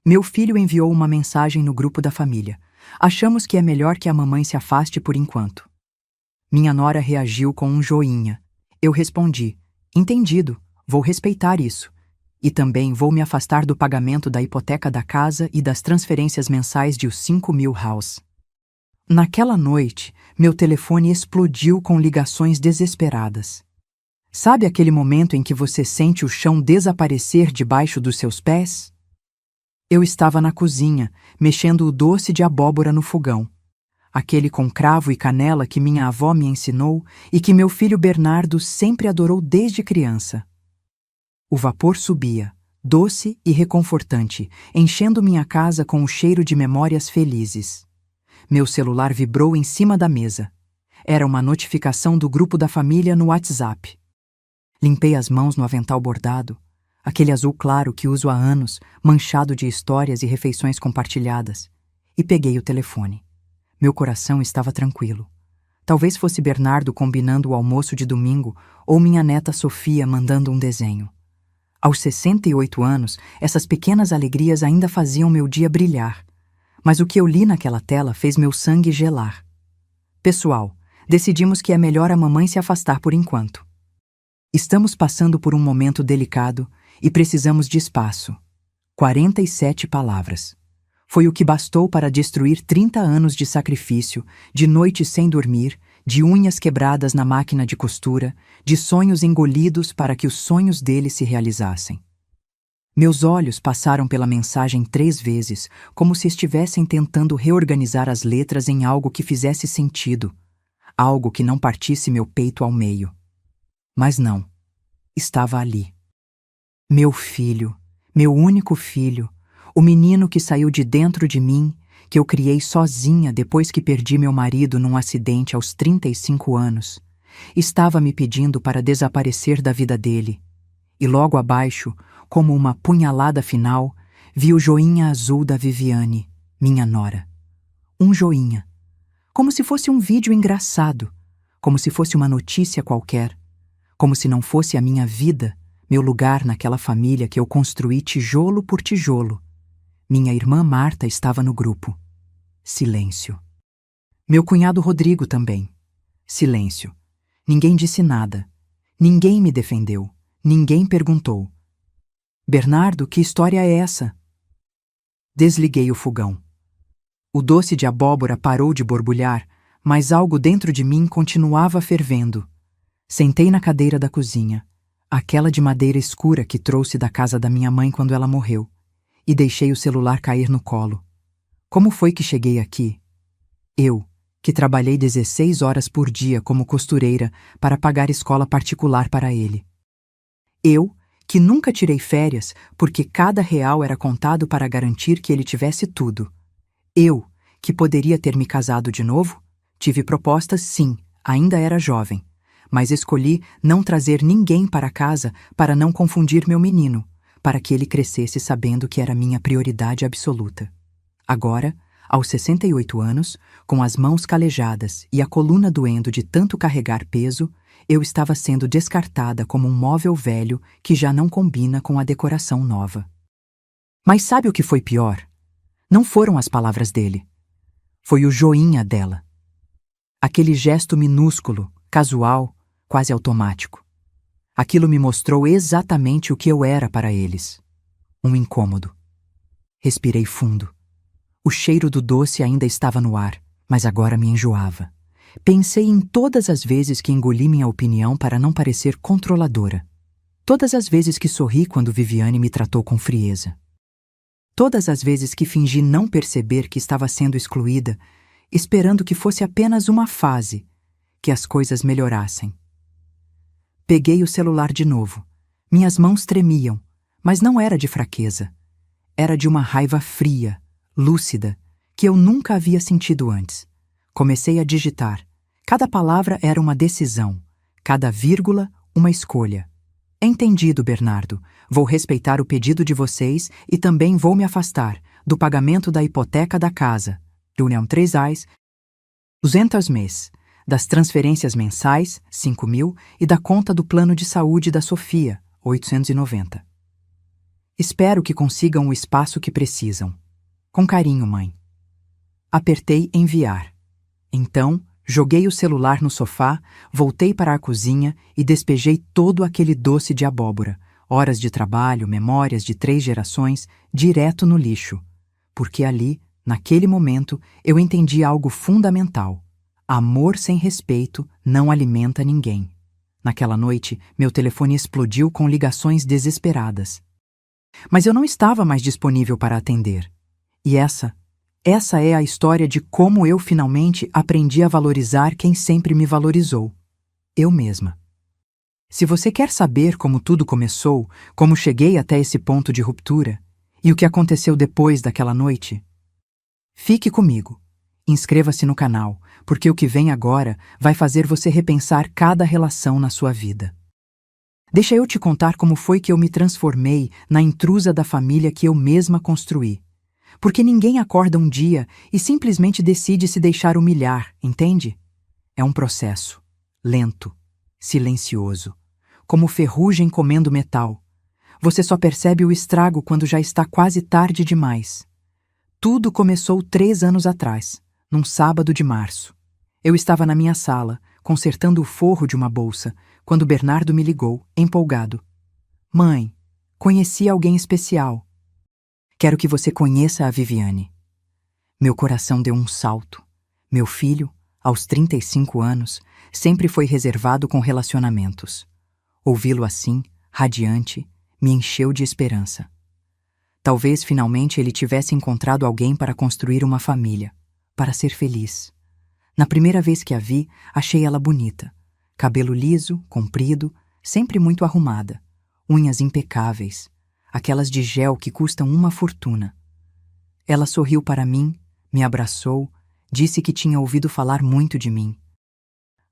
Meu filho enviou uma mensagem no grupo da família. Achamos que é melhor que a mamãe se afaste por enquanto. Minha nora reagiu com um joinha. Eu respondi: entendido, vou respeitar isso. E também vou me afastar do pagamento da hipoteca da casa e das transferências mensais de os 5.000 house. Naquela noite, meu telefone explodiu com ligações desesperadas. Sabe aquele momento em que você sente o chão desaparecer debaixo dos seus pés? Eu estava na cozinha, mexendo o doce de abóbora no fogão. Aquele com cravo e canela que minha avó me ensinou e que meu filho Bernardo sempre adorou desde criança. O vapor subia, doce e reconfortante, enchendo minha casa com o cheiro de memórias felizes. Meu celular vibrou em cima da mesa. Era uma notificação do grupo da família no WhatsApp. Limpei as mãos no avental bordado, aquele azul claro que uso há anos, manchado de histórias e refeições compartilhadas, e peguei o telefone. Meu coração estava tranquilo. Talvez fosse Bernardo combinando o almoço de domingo ou minha neta Sofia mandando um desenho. Aos 68 anos, essas pequenas alegrias ainda faziam meu dia brilhar. Mas o que eu li naquela tela fez meu sangue gelar. Pessoal, decidimos que é melhor a mamãe se afastar por enquanto. Estamos passando por um momento delicado e precisamos de espaço. 47 palavras. Foi o que bastou para destruir 30 anos de sacrifício, de noites sem dormir, de unhas quebradas na máquina de costura, de sonhos engolidos para que os sonhos dele se realizassem. Meus olhos passaram pela mensagem 3 vezes, como se estivessem tentando reorganizar as letras em algo que fizesse sentido, algo que não partisse meu peito ao meio. Mas não, estava ali. Meu filho, meu único filho, o menino que saiu de dentro de mim, que eu criei sozinha depois que perdi meu marido num acidente aos 35 anos, estava me pedindo para desaparecer da vida dele. E logo abaixo, como uma punhalada final, vi o joinha azul da Viviane, minha nora. Um joinha. Como se fosse um vídeo engraçado, como se fosse uma notícia qualquer, como se não fosse a minha vida, meu lugar naquela família que eu construí tijolo por tijolo. Minha irmã Marta estava no grupo. Silêncio. Meu cunhado Rodrigo também. Silêncio. Ninguém disse nada. Ninguém me defendeu. Ninguém perguntou. Bernardo, que história é essa? Desliguei o fogão. O doce de abóbora parou de borbulhar, mas algo dentro de mim continuava fervendo. Sentei na cadeira da cozinha, aquela de madeira escura que trouxe da casa da minha mãe quando ela morreu, e deixei o celular cair no colo. Como foi que cheguei aqui? Eu, que trabalhei 16 horas por dia como costureira para pagar escola particular para ele. Eu, que nunca tirei férias porque cada real era contado para garantir que ele tivesse tudo. Eu, que poderia ter me casado de novo? Tive propostas, sim, ainda era jovem. Mas escolhi não trazer ninguém para casa para não confundir meu menino, para que ele crescesse sabendo que era minha prioridade absoluta. Agora, aos 68 anos, com as mãos calejadas e a coluna doendo de tanto carregar peso, eu estava sendo descartada como um móvel velho que já não combina com a decoração nova. Mas sabe o que foi pior? Não foram as palavras dele. Foi o joinha dela. Aquele gesto minúsculo, casual, quase automático. Aquilo me mostrou exatamente o que eu era para eles. Um incômodo. Respirei fundo. O cheiro do doce ainda estava no ar, mas agora me enjoava. Pensei em todas as vezes que engoli minha opinião para não parecer controladora. Todas as vezes que sorri quando Viviane me tratou com frieza. Todas as vezes que fingi não perceber que estava sendo excluída, esperando que fosse apenas uma fase, que as coisas melhorassem. Peguei o celular de novo. Minhas mãos tremiam, mas não era de fraqueza. Era de uma raiva fria, lúcida, que eu nunca havia sentido antes. Comecei a digitar. Cada palavra era uma decisão, cada vírgula uma escolha. Entendido, Bernardo. Vou respeitar o pedido de vocês e também vou me afastar do pagamento da hipoteca da casa, União 3 AIS, 200 mês, das transferências mensais, 5.000, e da conta do plano de saúde da Sofia, 890. Espero que consigam o espaço que precisam. Com carinho, mãe. Apertei enviar. Então, joguei o celular no sofá, voltei para a cozinha e despejei todo aquele doce de abóbora, horas de trabalho, memórias de 3 gerações, direto no lixo. Porque ali, naquele momento, eu entendi algo fundamental. Amor sem respeito não alimenta ninguém. Naquela noite, meu telefone explodiu com ligações desesperadas. Mas eu não estava mais disponível para atender. E essa é a história de como eu finalmente aprendi a valorizar quem sempre me valorizou. Eu mesma. Se você quer saber como tudo começou, como cheguei até esse ponto de ruptura, e o que aconteceu depois daquela noite, fique comigo. Inscreva-se no canal, porque o que vem agora vai fazer você repensar cada relação na sua vida. Deixa eu te contar como foi que eu me transformei na intrusa da família que eu mesma construí. Porque ninguém acorda um dia e simplesmente decide se deixar humilhar, entende? É um processo, lento, silencioso, como ferrugem comendo metal. Você só percebe o estrago quando já está quase tarde demais. Tudo começou 3 anos atrás, num sábado de março. Eu estava na minha sala, consertando o forro de uma bolsa, quando Bernardo me ligou, empolgado. Mãe, conheci alguém especial. Quero que você conheça a Viviane. Meu coração deu um salto. Meu filho, aos 35 anos, sempre foi reservado com relacionamentos. Ouvi-lo assim, radiante, me encheu de esperança. Talvez finalmente ele tivesse encontrado alguém para construir uma família, para ser feliz. Na primeira vez que a vi, achei ela bonita. Cabelo liso, comprido, sempre muito arrumada. Unhas impecáveis, aquelas de gel que custam uma fortuna. Ela sorriu para mim, me abraçou, disse que tinha ouvido falar muito de mim.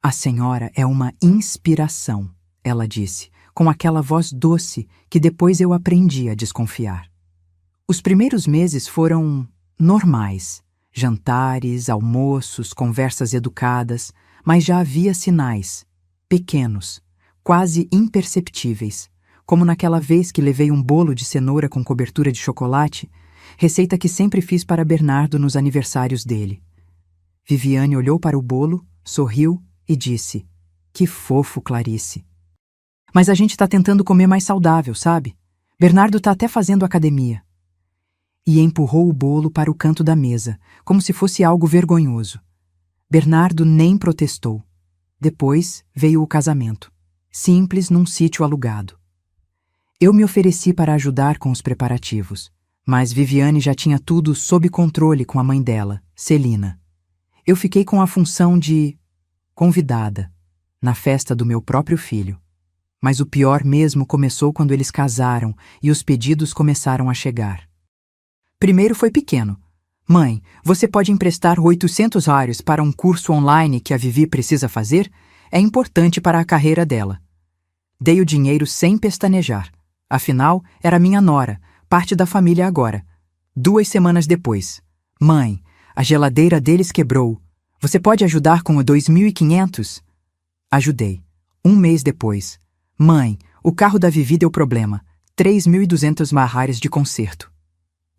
A senhora é uma inspiração, ela disse, com aquela voz doce que depois eu aprendi a desconfiar. Os primeiros meses foram normais. Jantares, almoços, conversas educadas, mas já havia sinais, pequenos, quase imperceptíveis, como naquela vez que levei um bolo de cenoura com cobertura de chocolate, receita que sempre fiz para Bernardo nos aniversários dele. Viviane olhou para o bolo, sorriu e disse: "Que fofo, Clarice. Mas a gente está tentando comer mais saudável, sabe? Bernardo está até fazendo academia." E empurrou o bolo para o canto da mesa, como se fosse algo vergonhoso. Bernardo nem protestou. Depois veio o casamento, simples num sítio alugado. Eu me ofereci para ajudar com os preparativos, mas Viviane já tinha tudo sob controle com a mãe dela, Celina. Eu fiquei com a função de convidada, na festa do meu próprio filho. Mas o pior mesmo começou quando eles casaram e os pedidos começaram a chegar. Primeiro foi pequeno. Mãe, você pode emprestar $800 para um curso online que a Vivi precisa fazer? É importante para a carreira dela. Dei o dinheiro sem pestanejar. Afinal, era minha nora, parte da família agora. 2 semanas depois. Mãe, a geladeira deles quebrou. Você pode ajudar com o 2.500? Ajudei. 1 mês depois. Mãe, o carro da Vivi deu problema. 3.200 marrares de conserto.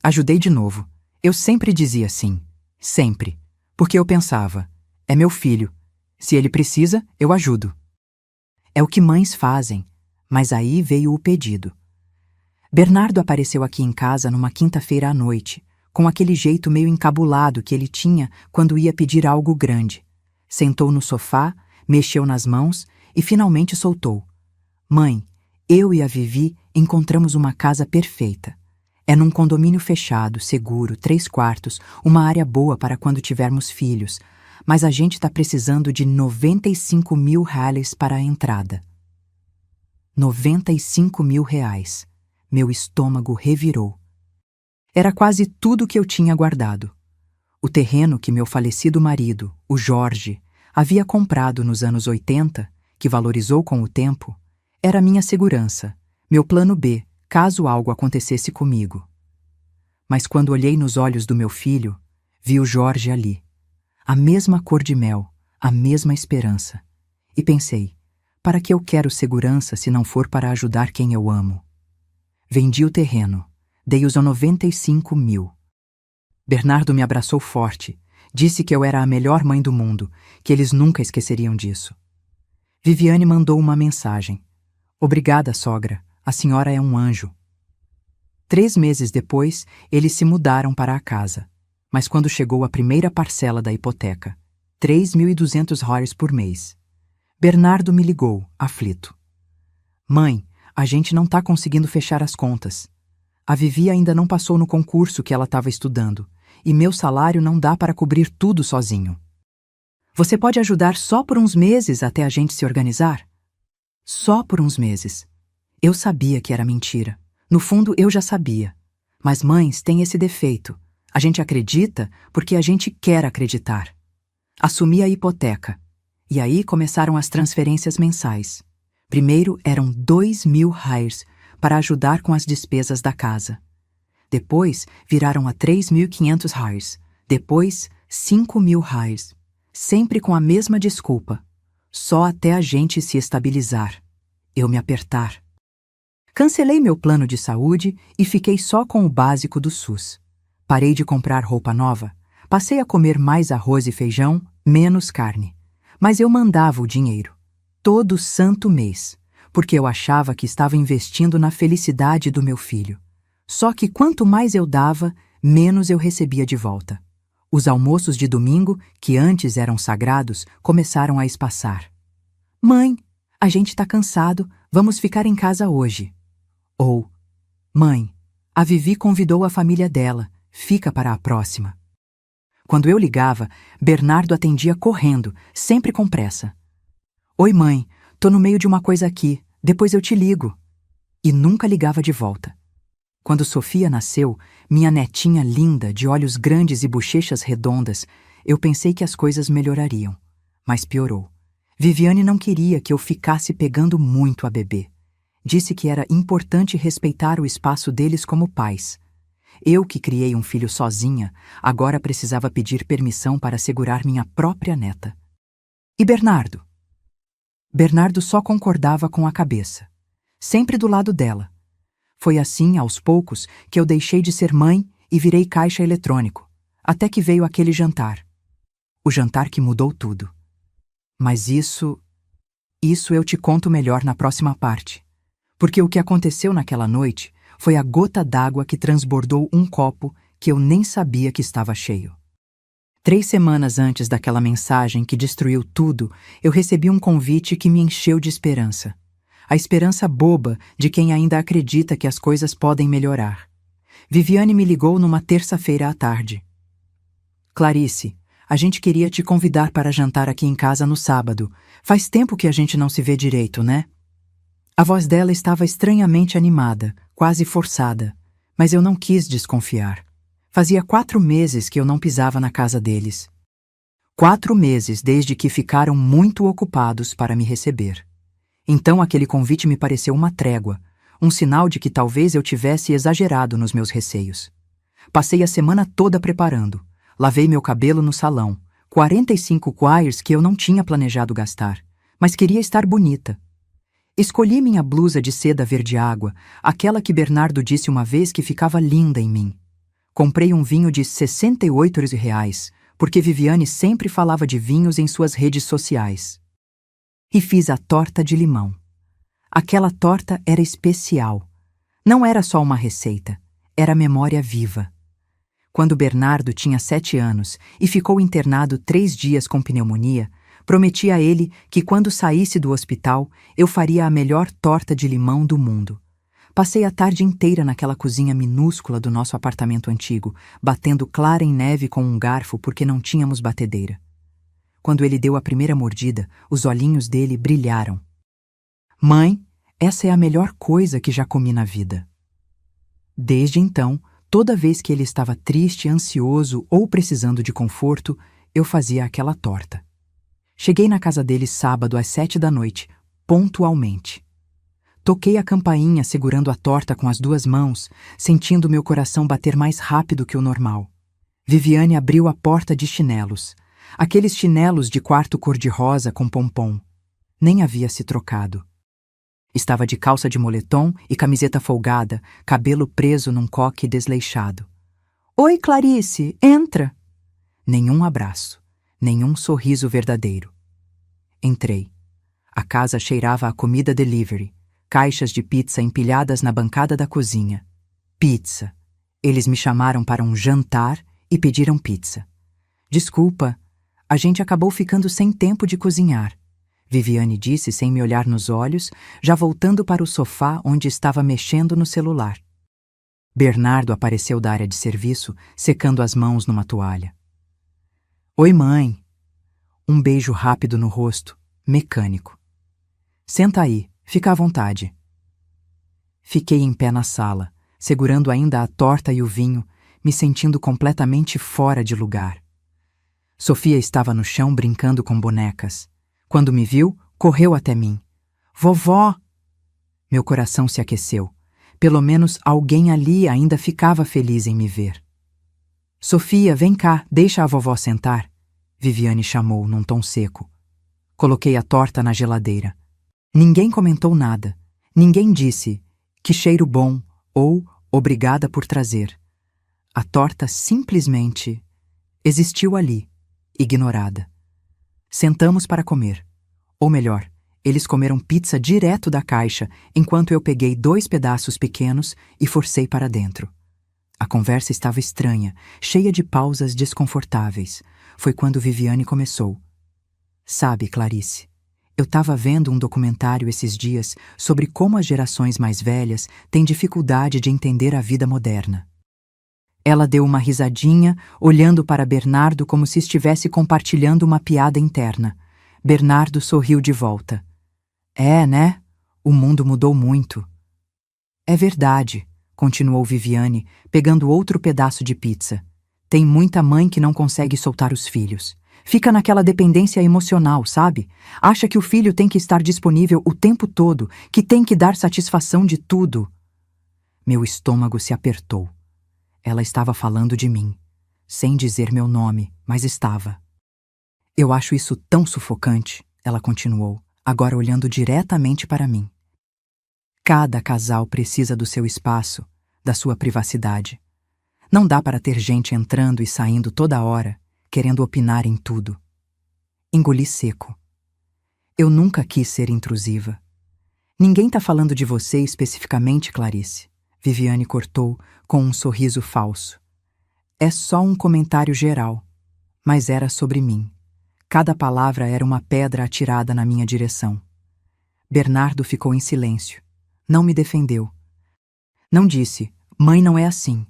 Ajudei de novo. Eu sempre dizia sim. Sempre. Porque eu pensava, é meu filho. Se ele precisa, eu ajudo. É o que mães fazem. Mas aí veio o pedido. Bernardo apareceu aqui em casa numa quinta-feira à noite, com aquele jeito meio encabulado que ele tinha quando ia pedir algo grande. Sentou no sofá, mexeu nas mãos e finalmente soltou. Mãe, eu e a Vivi encontramos uma casa perfeita. É num condomínio fechado, seguro, 3 quartos, uma área boa para quando tivermos filhos, mas a gente está precisando de $95.000 para a entrada. $95.000. Meu estômago revirou. Era quase tudo que eu tinha guardado. O terreno que meu falecido marido, o Jorge, havia comprado nos anos 80, que valorizou com o tempo, era minha segurança, meu plano B, caso algo acontecesse comigo. Mas quando olhei nos olhos do meu filho, vi o Jorge ali. A mesma cor de mel, a mesma esperança. E pensei, para que eu quero segurança se não for para ajudar quem eu amo? Vendi o terreno. Dei os 95 mil. Bernardo me abraçou forte. Disse que eu era a melhor mãe do mundo, que eles nunca esqueceriam disso. Viviane mandou uma mensagem. Obrigada, sogra. A senhora é um anjo. 3 meses depois, eles se mudaram para a casa. Mas quando chegou a primeira parcela da hipoteca, 3.200 reais por mês, Bernardo me ligou, aflito. Mãe, a gente não tá conseguindo fechar as contas. A Vivi ainda não passou no concurso que ela estava estudando, e meu salário não dá para cobrir tudo sozinho. Você pode ajudar só por uns meses até a gente se organizar? Só por uns meses. Eu sabia que era mentira. No fundo, eu já sabia. Mas mães têm esse defeito. A gente acredita porque a gente quer acreditar. Assumi a hipoteca. E aí começaram as transferências mensais. Primeiro eram 2.000 reais para ajudar com as despesas da casa. Depois viraram a 3.500 reais. Depois 5.000 reais. Sempre com a mesma desculpa. Só até a gente se estabilizar. Eu me apertar. Cancelei meu plano de saúde e fiquei só com o básico do SUS. Parei de comprar roupa nova. Passei a comer mais arroz e feijão, menos carne. Mas eu mandava o dinheiro. Todo santo mês. Porque eu achava que estava investindo na felicidade do meu filho. Só que quanto mais eu dava, menos eu recebia de volta. Os almoços de domingo, que antes eram sagrados, começaram a espaçar. Mãe, a gente tá cansado, vamos ficar em casa hoje. Ou, mãe, a Vivi convidou a família dela, fica para a próxima. Quando eu ligava, Bernardo atendia correndo, sempre com pressa. Oi, mãe, tô no meio de uma coisa aqui, depois eu te ligo. E nunca ligava de volta. Quando Sofia nasceu, minha netinha linda, de olhos grandes e bochechas redondas, eu pensei que as coisas melhorariam. Mas piorou. Viviane não queria que eu ficasse pegando muito a bebê. Disse que era importante respeitar o espaço deles como pais. Eu, que criei um filho sozinha, agora precisava pedir permissão para segurar minha própria neta. E Bernardo? Bernardo só concordava com a cabeça. Sempre do lado dela. Foi assim, aos poucos, que eu deixei de ser mãe e virei caixa eletrônico, até que veio aquele jantar. O jantar que mudou tudo. Mas isso eu te conto melhor na próxima parte. Porque o que aconteceu naquela noite foi a gota d'água que transbordou um copo que eu nem sabia que estava cheio. 3 semanas antes daquela mensagem que destruiu tudo, eu recebi um convite que me encheu de esperança. A esperança boba de quem ainda acredita que as coisas podem melhorar. Viviane me ligou numa terça-feira à tarde. Clarice, a gente queria te convidar para jantar aqui em casa no sábado. Faz tempo que a gente não se vê direito, né? A voz dela estava estranhamente animada, quase forçada, mas eu não quis desconfiar. Fazia 4 meses que eu não pisava na casa deles. 4 meses desde que ficaram muito ocupados para me receber. Então aquele convite me pareceu uma trégua, um sinal de que talvez eu tivesse exagerado nos meus receios. Passei a semana toda preparando. Lavei meu cabelo no salão, 45 quires que eu não tinha planejado gastar, mas queria estar bonita. Escolhi minha blusa de seda verde água, aquela que Bernardo disse uma vez que ficava linda em mim. Comprei um vinho de 68 reais, porque Viviane sempre falava de vinhos em suas redes sociais. E fiz a torta de limão. Aquela torta era especial. Não era só uma receita, era memória viva. Quando Bernardo tinha 7 anos e ficou internado 3 dias com pneumonia, prometi a ele que quando saísse do hospital, eu faria a melhor torta de limão do mundo. Passei a tarde inteira naquela cozinha minúscula do nosso apartamento antigo, batendo clara em neve com um garfo porque não tínhamos batedeira. Quando ele deu a primeira mordida, os olhinhos dele brilharam. Mãe, essa é a melhor coisa que já comi na vida. Desde então, toda vez que ele estava triste, ansioso ou precisando de conforto, eu fazia aquela torta. Cheguei na casa dele sábado às 7 da noite, pontualmente. Toquei a campainha segurando a torta com as 2 mãos, sentindo meu coração bater mais rápido que o normal. Viviane abriu a porta de chinelos. Aqueles chinelos de quarto cor-de-rosa com pompom. Nem havia se trocado. Estava de calça de moletom e camiseta folgada, cabelo preso num coque desleixado. Oi, Clarice, entra! Nenhum abraço, nenhum sorriso verdadeiro. Entrei. A casa cheirava a comida delivery, caixas de pizza empilhadas na bancada da cozinha. Pizza. Eles me chamaram para um jantar e pediram pizza. Desculpa, a gente acabou ficando sem tempo de cozinhar, Viviane disse sem me olhar nos olhos, já voltando para o sofá onde estava mexendo no celular. Bernardo apareceu da área de serviço, secando as mãos numa toalha. Oi, mãe. Um beijo rápido no rosto, mecânico. Senta aí, fica à vontade. Fiquei em pé na sala, segurando ainda a torta e o vinho, me sentindo completamente fora de lugar. Sofia estava no chão brincando com bonecas. Quando me viu, correu até mim. Vovó! Meu coração se aqueceu. Pelo menos alguém ali ainda ficava feliz em me ver. Sofia, vem cá, deixa a vovó sentar, Viviane chamou num tom seco. Coloquei a torta na geladeira. Ninguém comentou nada. Ninguém disse que cheiro bom ou obrigada por trazer. A torta simplesmente existiu ali, ignorada. Sentamos para comer. Ou melhor, eles comeram pizza direto da caixa, enquanto eu peguei 2 pedaços pequenos e forcei para dentro. A conversa estava estranha, cheia de pausas desconfortáveis. Foi quando Viviane começou. Sabe, Clarice, eu estava vendo um documentário esses dias sobre como as gerações mais velhas têm dificuldade de entender a vida moderna. Ela deu uma risadinha, olhando para Bernardo como se estivesse compartilhando uma piada interna. Bernardo sorriu de volta. É, né? O mundo mudou muito. É verdade, continuou Viviane, pegando outro pedaço de pizza. Tem muita mãe que não consegue soltar os filhos. Fica naquela dependência emocional, sabe? Acha que o filho tem que estar disponível o tempo todo, que tem que dar satisfação de tudo. Meu estômago se apertou. Ela estava falando de mim, sem dizer meu nome, mas estava. Eu acho isso tão sufocante, ela continuou, agora olhando diretamente para mim. Cada casal precisa do seu espaço, da sua privacidade. Não dá para ter gente entrando e saindo toda hora, querendo opinar em tudo. Engoli seco. Eu nunca quis ser intrusiva. Ninguém tá falando de você especificamente, Clarice. Viviane cortou com um sorriso falso. É só um comentário geral, mas era sobre mim. Cada palavra era uma pedra atirada na minha direção. Bernardo ficou em silêncio. Não me defendeu. Não disse, mãe não é assim.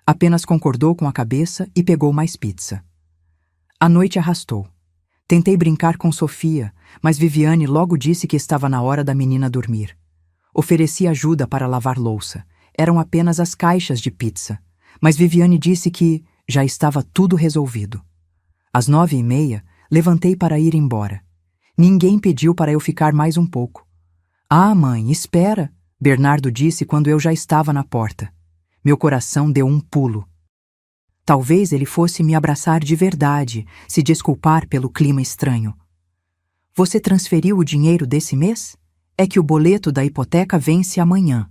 Apenas concordou com a cabeça e pegou mais pizza. A noite arrastou. Tentei brincar com Sofia, mas Viviane logo disse que estava na hora da menina dormir. Ofereci ajuda para lavar louça. Eram apenas as caixas de pizza, mas Viviane disse que já estava tudo resolvido. Às 9h30, levantei para ir embora. Ninguém pediu para eu ficar mais um pouco. Ah, mãe, espera, Bernardo disse quando eu já estava na porta. Meu coração deu um pulo. Talvez ele fosse me abraçar de verdade, se desculpar pelo clima estranho. Você transferiu o dinheiro desse mês? É que o boleto da hipoteca vence amanhã.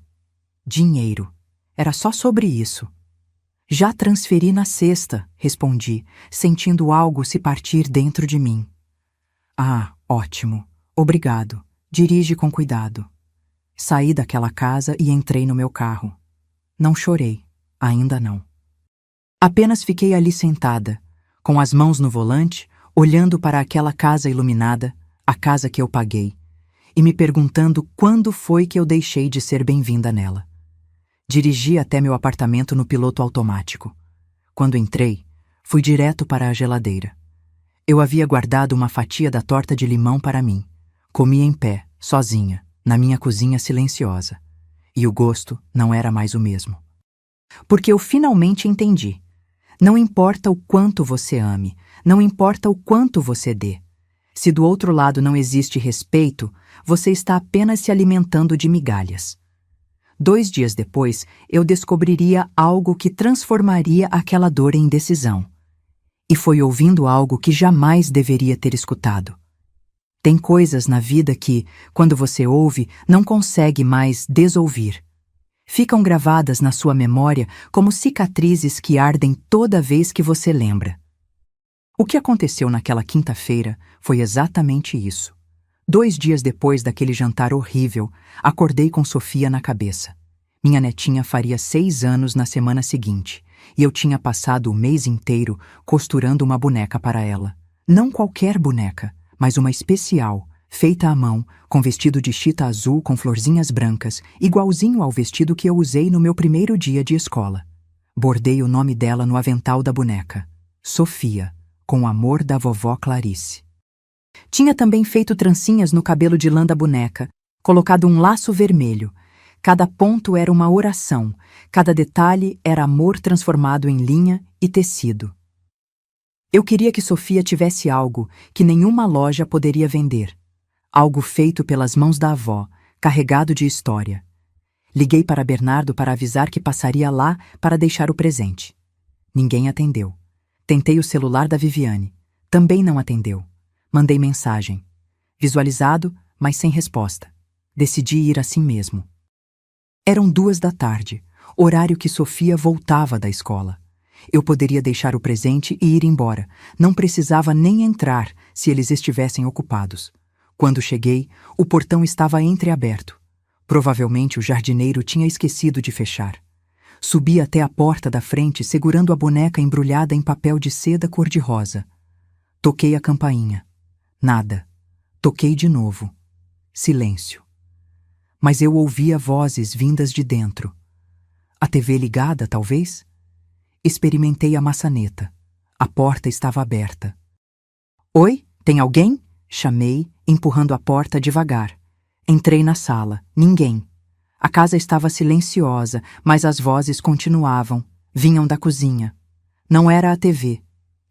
Dinheiro. Era só sobre isso. Já transferi na sexta, respondi, sentindo algo se partir dentro de mim. Ah, ótimo. Obrigado. Dirige com cuidado. Saí daquela casa e entrei no meu carro. Não chorei. Ainda não. Apenas fiquei ali sentada, com as mãos no volante, olhando para aquela casa iluminada, a casa que eu paguei, e me perguntando quando foi que eu deixei de ser bem-vinda nela. Dirigi até meu apartamento no piloto automático. Quando entrei, fui direto para a geladeira. Eu havia guardado uma fatia da torta de limão para mim. Comi em pé, sozinha, na minha cozinha silenciosa. E o gosto não era mais o mesmo. Porque eu finalmente entendi. Não importa o quanto você ame, não importa o quanto você dê. Se do outro lado não existe respeito, você está apenas se alimentando de migalhas. 2 dias depois, eu descobriria algo que transformaria aquela dor em decisão. E foi ouvindo algo que jamais deveria ter escutado. Tem coisas na vida que, quando você ouve, não consegue mais desouvir. Ficam gravadas na sua memória como cicatrizes que ardem toda vez que você lembra. O que aconteceu naquela quinta-feira foi exatamente isso. 2 dias depois daquele jantar horrível, acordei com Sofia na cabeça. Minha netinha faria 6 anos na semana seguinte, e eu tinha passado o mês inteiro costurando uma boneca para ela. Não qualquer boneca, mas uma especial, feita à mão, com vestido de chita azul com florzinhas brancas, igualzinho ao vestido que eu usei no meu primeiro dia de escola. Bordei o nome dela no avental da boneca, Sofia, com o amor da vovó Clarice. Tinha também feito trancinhas no cabelo de lã da boneca, colocado um laço vermelho. Cada ponto era uma oração, cada detalhe era amor transformado em linha e tecido. Eu queria que Sofia tivesse algo que nenhuma loja poderia vender. Algo feito pelas mãos da avó, carregado de história. Liguei para Bernardo para avisar que passaria lá para deixar o presente. Ninguém atendeu. Tentei o celular da Viviane. Também não atendeu. Mandei mensagem. Visualizado, mas sem resposta. Decidi ir assim mesmo. Eram 2 da tarde, horário que Sofia voltava da escola. Eu poderia deixar o presente e ir embora. Não precisava nem entrar se eles estivessem ocupados. Quando cheguei, o portão estava entreaberto. Provavelmente o jardineiro tinha esquecido de fechar. Subi até a porta da frente segurando a boneca embrulhada em papel de seda cor-de-rosa. Toquei a campainha. Nada. Toquei de novo. Silêncio. Mas eu ouvia vozes vindas de dentro. A TV ligada, talvez? Experimentei a maçaneta. A porta estava aberta. Oi, tem alguém? Chamei, empurrando a porta devagar. Entrei na sala. Ninguém. A casa estava silenciosa, mas as vozes continuavam. Vinham da cozinha. Não era a TV.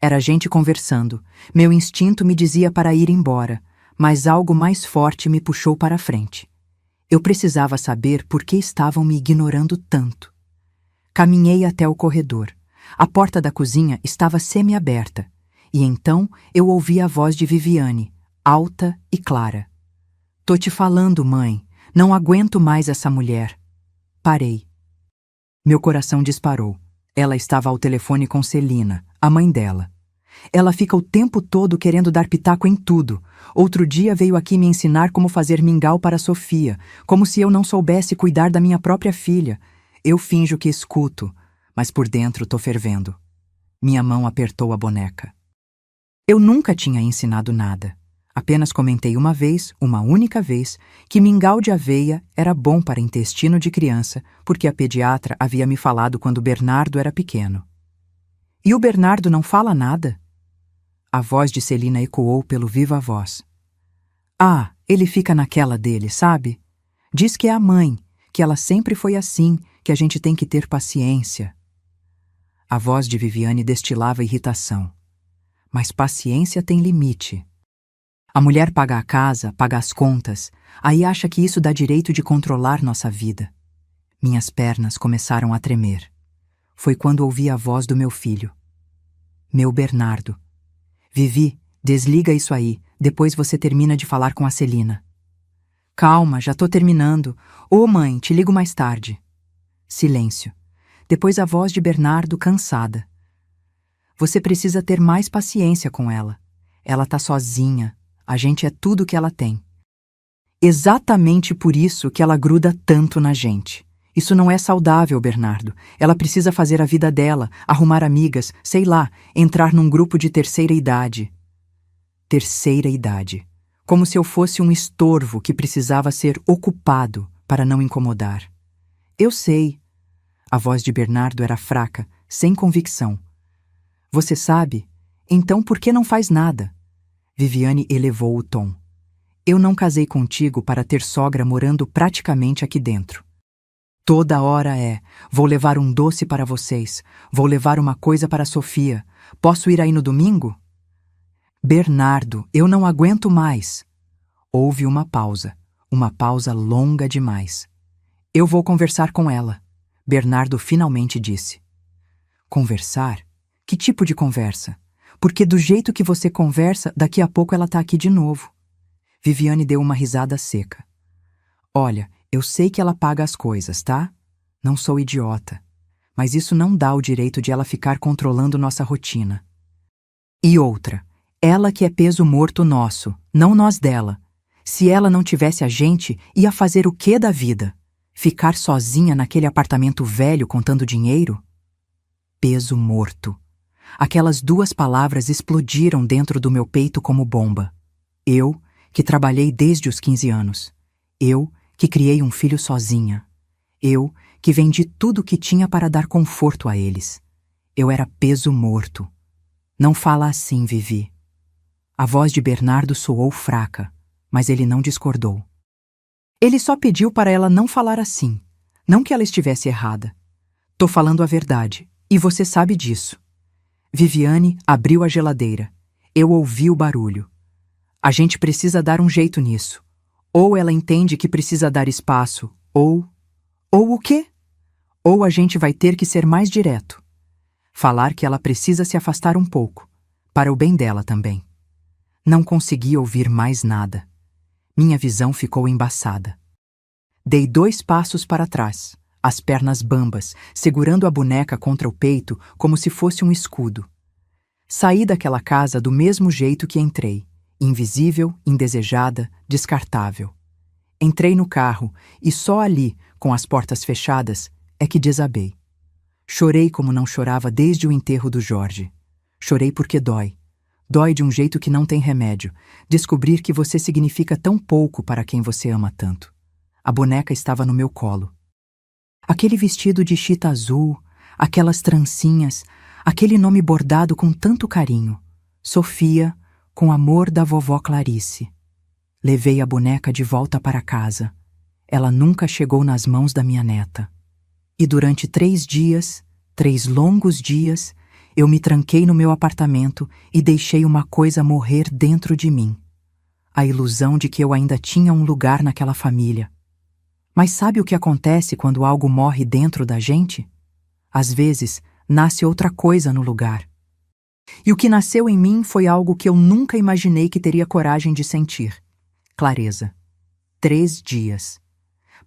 Era gente conversando. Meu instinto me dizia para ir embora, mas algo mais forte me puxou para a frente. Eu precisava saber por que estavam me ignorando tanto. Caminhei até o corredor. A porta da cozinha estava semi-aberta, e então eu ouvi a voz de Viviane, alta e clara. Tô te falando, mãe, não aguento mais essa mulher. Parei. Meu coração disparou. Ela estava ao telefone com Celina, a mãe dela. Ela fica o tempo todo querendo dar pitaco em tudo. Outro dia veio aqui me ensinar como fazer mingau para Sofia, como se eu não soubesse cuidar da minha própria filha. Eu finjo que escuto, mas por dentro tô fervendo. Minha mão apertou a boneca. Eu nunca tinha ensinado nada. Apenas comentei uma vez, uma única vez, que mingau de aveia era bom para intestino de criança, porque a pediatra havia me falado quando Bernardo era pequeno. E o Bernardo não fala nada? A voz de Celina ecoou pelo viva voz. Ah, ele fica naquela dele, sabe? Diz que é a mãe, que ela sempre foi assim, que a gente tem que ter paciência. A voz de Viviane destilava irritação. Mas paciência tem limite. A mulher paga a casa, paga as contas, aí acha que isso dá direito de controlar nossa vida. Minhas pernas começaram a tremer. Foi quando ouvi a voz do meu filho. Meu Bernardo. Vivi, desliga isso aí, depois você termina de falar com a Celina. Calma, já tô terminando. Ô mãe, te ligo mais tarde. Silêncio. Depois a voz de Bernardo, cansada. Você precisa ter mais paciência com ela. Ela tá sozinha. A gente é tudo que ela tem. Exatamente por isso que ela gruda tanto na gente. Isso não é saudável, Bernardo. Ela precisa fazer a vida dela, arrumar amigas, sei lá, entrar num grupo de terceira idade. Terceira idade. Como se eu fosse um estorvo que precisava ser ocupado para não incomodar. Eu sei. A voz de Bernardo era fraca, sem convicção. Você sabe? Então por que não faz nada? Viviane elevou o tom. Eu não casei contigo para ter sogra morando praticamente aqui dentro. Toda hora vou levar um doce para vocês, vou levar uma coisa para a Sofia, posso ir aí no domingo? Bernardo, eu não aguento mais. Houve uma pausa longa demais. Eu vou conversar com ela, Bernardo finalmente disse. Conversar? Que tipo de conversa? Porque do jeito que você conversa, daqui a pouco ela tá aqui de novo. Viviane deu uma risada seca. Olha, eu sei que ela paga as coisas, tá? Não sou idiota. Mas isso não dá o direito de ela ficar controlando nossa rotina. E outra, ela que é peso morto nosso, não nós dela. Se ela não tivesse a gente, ia fazer o quê da vida? Ficar sozinha naquele apartamento velho contando dinheiro? Peso morto. Aquelas duas palavras explodiram dentro do meu peito como bomba. Eu, que trabalhei desde os 15 anos. Eu, que criei um filho sozinha. Eu, que vendi tudo o que tinha para dar conforto a eles. Eu era peso morto. Não fala assim, Vivi. A voz de Bernardo soou fraca, mas ele não discordou. Ele só pediu para ela não falar assim. Não que ela estivesse errada. Tô falando a verdade, e você sabe disso. Viviane abriu a geladeira. Eu ouvi o barulho. A gente precisa dar um jeito nisso. Ou ela entende que precisa dar espaço, ou o quê? Ou a gente vai ter que ser mais direto. Falar que ela precisa se afastar um pouco, para o bem dela também. Não consegui ouvir mais nada. Minha visão ficou embaçada. Dei 2 passos para trás, as pernas bambas, segurando a boneca contra o peito como se fosse um escudo. Saí daquela casa do mesmo jeito que entrei, invisível, indesejada, descartável. Entrei no carro e só ali, com as portas fechadas, é que desabei. Chorei como não chorava desde o enterro do Jorge. Chorei porque dói. Dói de um jeito que não tem remédio, descobrir que você significa tão pouco para quem você ama tanto. A boneca estava no meu colo. Aquele vestido de chita azul, aquelas trancinhas, aquele nome bordado com tanto carinho. Sofia, com amor da vovó Clarice. Levei a boneca de volta para casa. Ela nunca chegou nas mãos da minha neta. E durante 3 dias, 3 longos dias, eu me tranquei no meu apartamento e deixei uma coisa morrer dentro de mim. A ilusão de que eu ainda tinha um lugar naquela família. Mas sabe o que acontece quando algo morre dentro da gente? Às vezes, nasce outra coisa no lugar. E o que nasceu em mim foi algo que eu nunca imaginei que teria coragem de sentir. Clareza. 3 dias.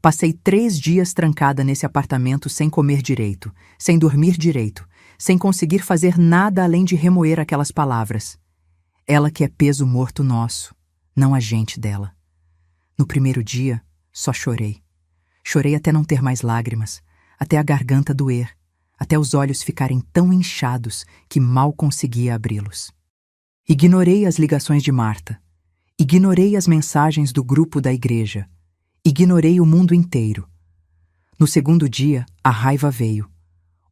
Passei 3 dias trancada nesse apartamento sem comer direito, sem dormir direito, sem conseguir fazer nada além de remoer aquelas palavras. Ela que é peso morto nosso, não a gente dela. No primeiro dia, só chorei. Chorei até não ter mais lágrimas, até a garganta doer, até os olhos ficarem tão inchados que mal conseguia abri-los. Ignorei as ligações de Marta. Ignorei as mensagens do grupo da igreja. Ignorei o mundo inteiro. No segundo dia, a raiva veio.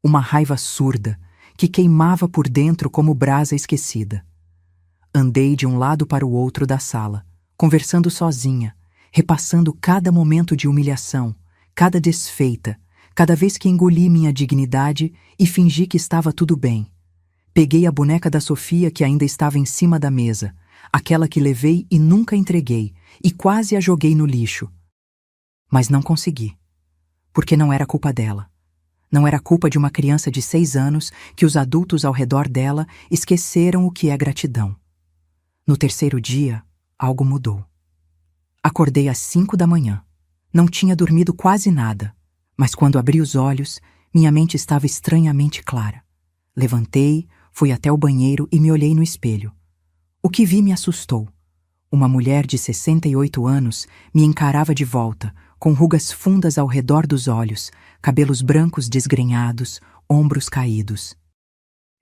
Uma raiva surda, que queimava por dentro como brasa esquecida. Andei de um lado para o outro da sala, conversando sozinha, repassando cada momento de humilhação, cada desfeita, cada vez que engoli minha dignidade e fingi que estava tudo bem. Peguei a boneca da Sofia que ainda estava em cima da mesa, aquela que levei e nunca entreguei, e quase a joguei no lixo. Mas não consegui, porque não era culpa dela. Não era culpa de uma criança de 6 anos que os adultos ao redor dela esqueceram o que é gratidão. No terceiro dia, algo mudou. Acordei às 5 da manhã. Não tinha dormido quase nada, mas quando abri os olhos, minha mente estava estranhamente clara. Levantei, fui até o banheiro e me olhei no espelho. O que vi me assustou. Uma mulher de 68 anos me encarava de volta, com rugas fundas ao redor dos olhos, cabelos brancos desgrenhados, ombros caídos.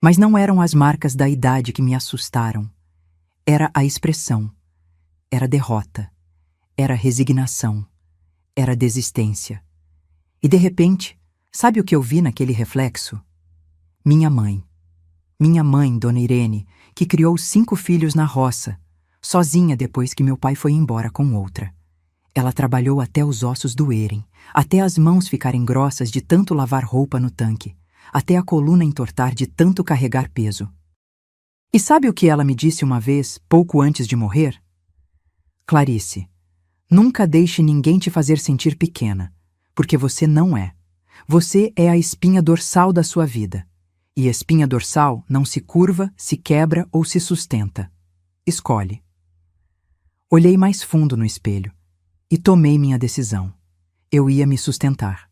Mas não eram as marcas da idade que me assustaram. Era a expressão. Era derrota. Era resignação. Era desistência. E de repente, sabe o que eu vi naquele reflexo? Minha mãe. Minha mãe, Dona Irene, que criou 5 filhos na roça, sozinha depois que meu pai foi embora com outra. Ela trabalhou até os ossos doerem, até as mãos ficarem grossas de tanto lavar roupa no tanque, até a coluna entortar de tanto carregar peso. E sabe o que ela me disse uma vez, pouco antes de morrer? Clarice, nunca deixe ninguém te fazer sentir pequena, porque você não é. Você é a espinha dorsal da sua vida. E espinha dorsal não se curva, se quebra ou se sustenta. Escolhe. Olhei mais fundo no espelho e tomei minha decisão. Eu ia me sustentar.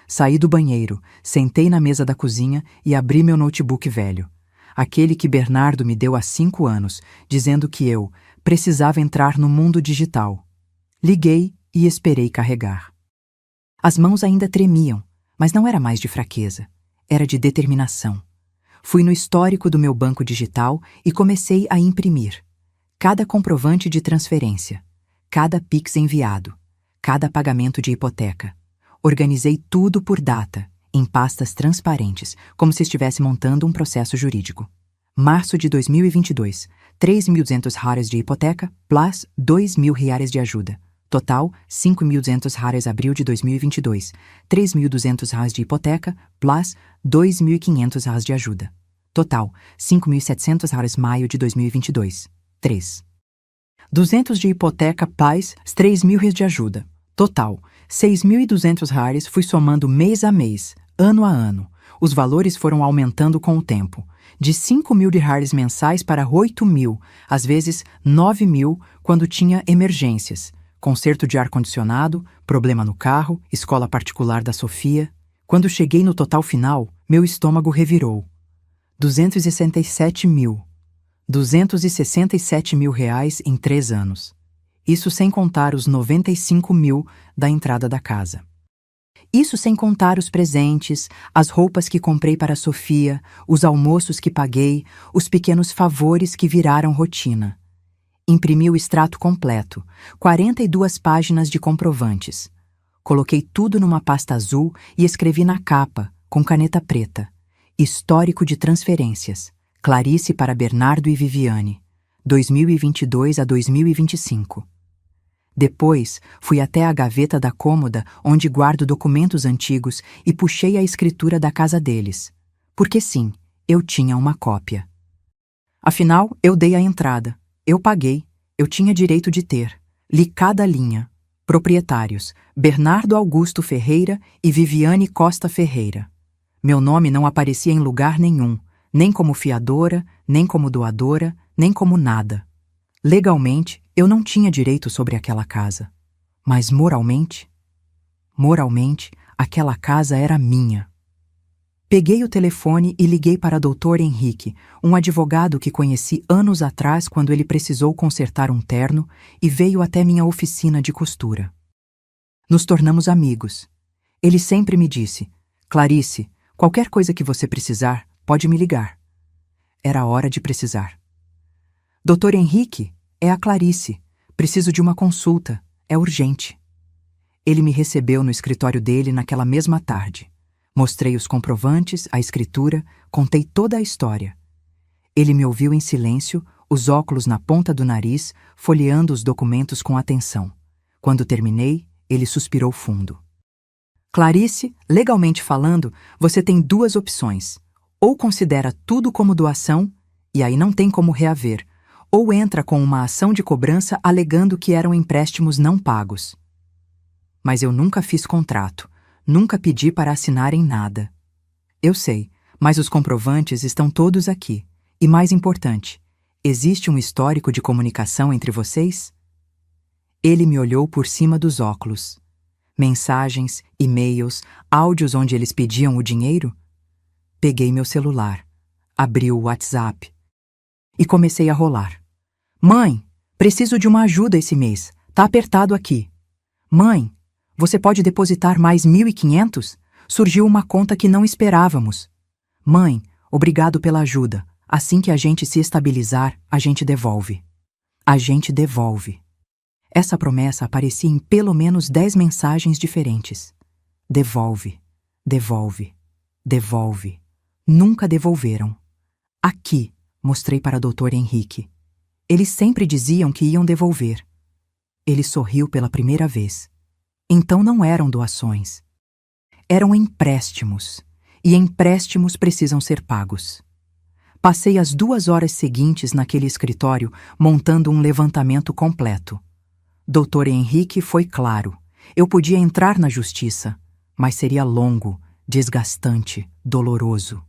Saí do banheiro, sentei na mesa da cozinha e abri meu notebook velho, aquele que Bernardo me deu há 5 anos, dizendo que eu precisava entrar no mundo digital. Liguei e esperei carregar. As mãos ainda tremiam, mas não era mais de fraqueza, era de determinação. Fui no histórico do meu banco digital e comecei a imprimir. Cada comprovante de transferência, cada Pix enviado, cada pagamento de hipoteca. Organizei tudo por data, em pastas transparentes, como se estivesse montando um processo jurídico. Março de 2022, 3.200 reais de hipoteca, plus 2.000 reais de ajuda. Total, 5.200 reais abril de 2022, 3.200 reais de hipoteca, plus 2.500 reais de ajuda. Total, 5.700 reais maio de 2022, 3. 200 de hipoteca, plus 3.000 reais de ajuda. Total, 6.200 reais. Fui somando mês a mês, ano a ano. Os valores foram aumentando com o tempo. De 5.000 reais mensais para 8.000, às vezes 9.000, quando tinha emergências. Conserto de ar-condicionado, problema no carro, escola particular da Sofia. Quando cheguei no total final, meu estômago revirou. 267.000. 267.000 reais em 3 anos. Isso sem contar os 95.000 da entrada da casa. Isso sem contar os presentes, as roupas que comprei para a Sofia, os almoços que paguei, os pequenos favores que viraram rotina. Imprimi o extrato completo, 42 páginas de comprovantes. Coloquei tudo numa pasta azul e escrevi na capa, com caneta preta. Histórico de transferências. Clarice para Bernardo e Viviane. 2022 a 2025. Depois, fui até a gaveta da cômoda onde guardo documentos antigos e puxei a escritura da casa deles. Porque sim, eu tinha uma cópia. Afinal, eu dei a entrada. Eu paguei. Eu tinha direito de ter. Li cada linha. Proprietários: Bernardo Augusto Ferreira e Viviane Costa Ferreira. Meu nome não aparecia em lugar nenhum, nem como fiadora, nem como doadora, nem como nada. Legalmente, eu não tinha direito sobre aquela casa. Mas moralmente, aquela casa era minha. Peguei o telefone e liguei para Dr. Henrique, um advogado que conheci anos atrás quando ele precisou consertar um terno e veio até minha oficina de costura. Nos tornamos amigos. Ele sempre me disse: Clarice, qualquer coisa que você precisar, pode me ligar. Era hora de precisar. Dr. Henrique, é a Clarice. Preciso de uma consulta. É urgente. Ele me recebeu no escritório dele naquela mesma tarde. Mostrei os comprovantes, a escritura, contei toda a história. Ele me ouviu em silêncio, os óculos na ponta do nariz, folheando os documentos com atenção. Quando terminei, ele suspirou fundo. Clarice, legalmente falando, você tem 2 opções. Ou considera tudo como doação, e aí não tem como reaver, ou entra com uma ação de cobrança alegando que eram empréstimos não pagos. Mas eu nunca fiz contrato, nunca pedi para assinarem nada. Eu sei, mas os comprovantes estão todos aqui. E mais importante, existe um histórico de comunicação entre vocês? Ele me olhou por cima dos óculos. Mensagens, e-mails, áudios onde eles pediam o dinheiro? Peguei meu celular, abri o WhatsApp e comecei a rolar. Mãe, preciso de uma ajuda esse mês. Tá apertado aqui. Mãe, você pode depositar mais 1.500? Surgiu uma conta que não esperávamos. Mãe, obrigado pela ajuda. Assim que a gente se estabilizar, a gente devolve. A gente devolve. Essa promessa aparecia em pelo menos 10 mensagens diferentes. Devolve, devolve, devolve. Nunca devolveram. Aqui, mostrei para Dr. Henrique. Eles sempre diziam que iam devolver. Ele sorriu pela primeira vez. Então não eram doações. Eram empréstimos. E empréstimos precisam ser pagos. Passei as 2 horas seguintes naquele escritório montando um levantamento completo. Dr. Henrique foi claro. Eu podia entrar na justiça, mas seria longo, desgastante, doloroso.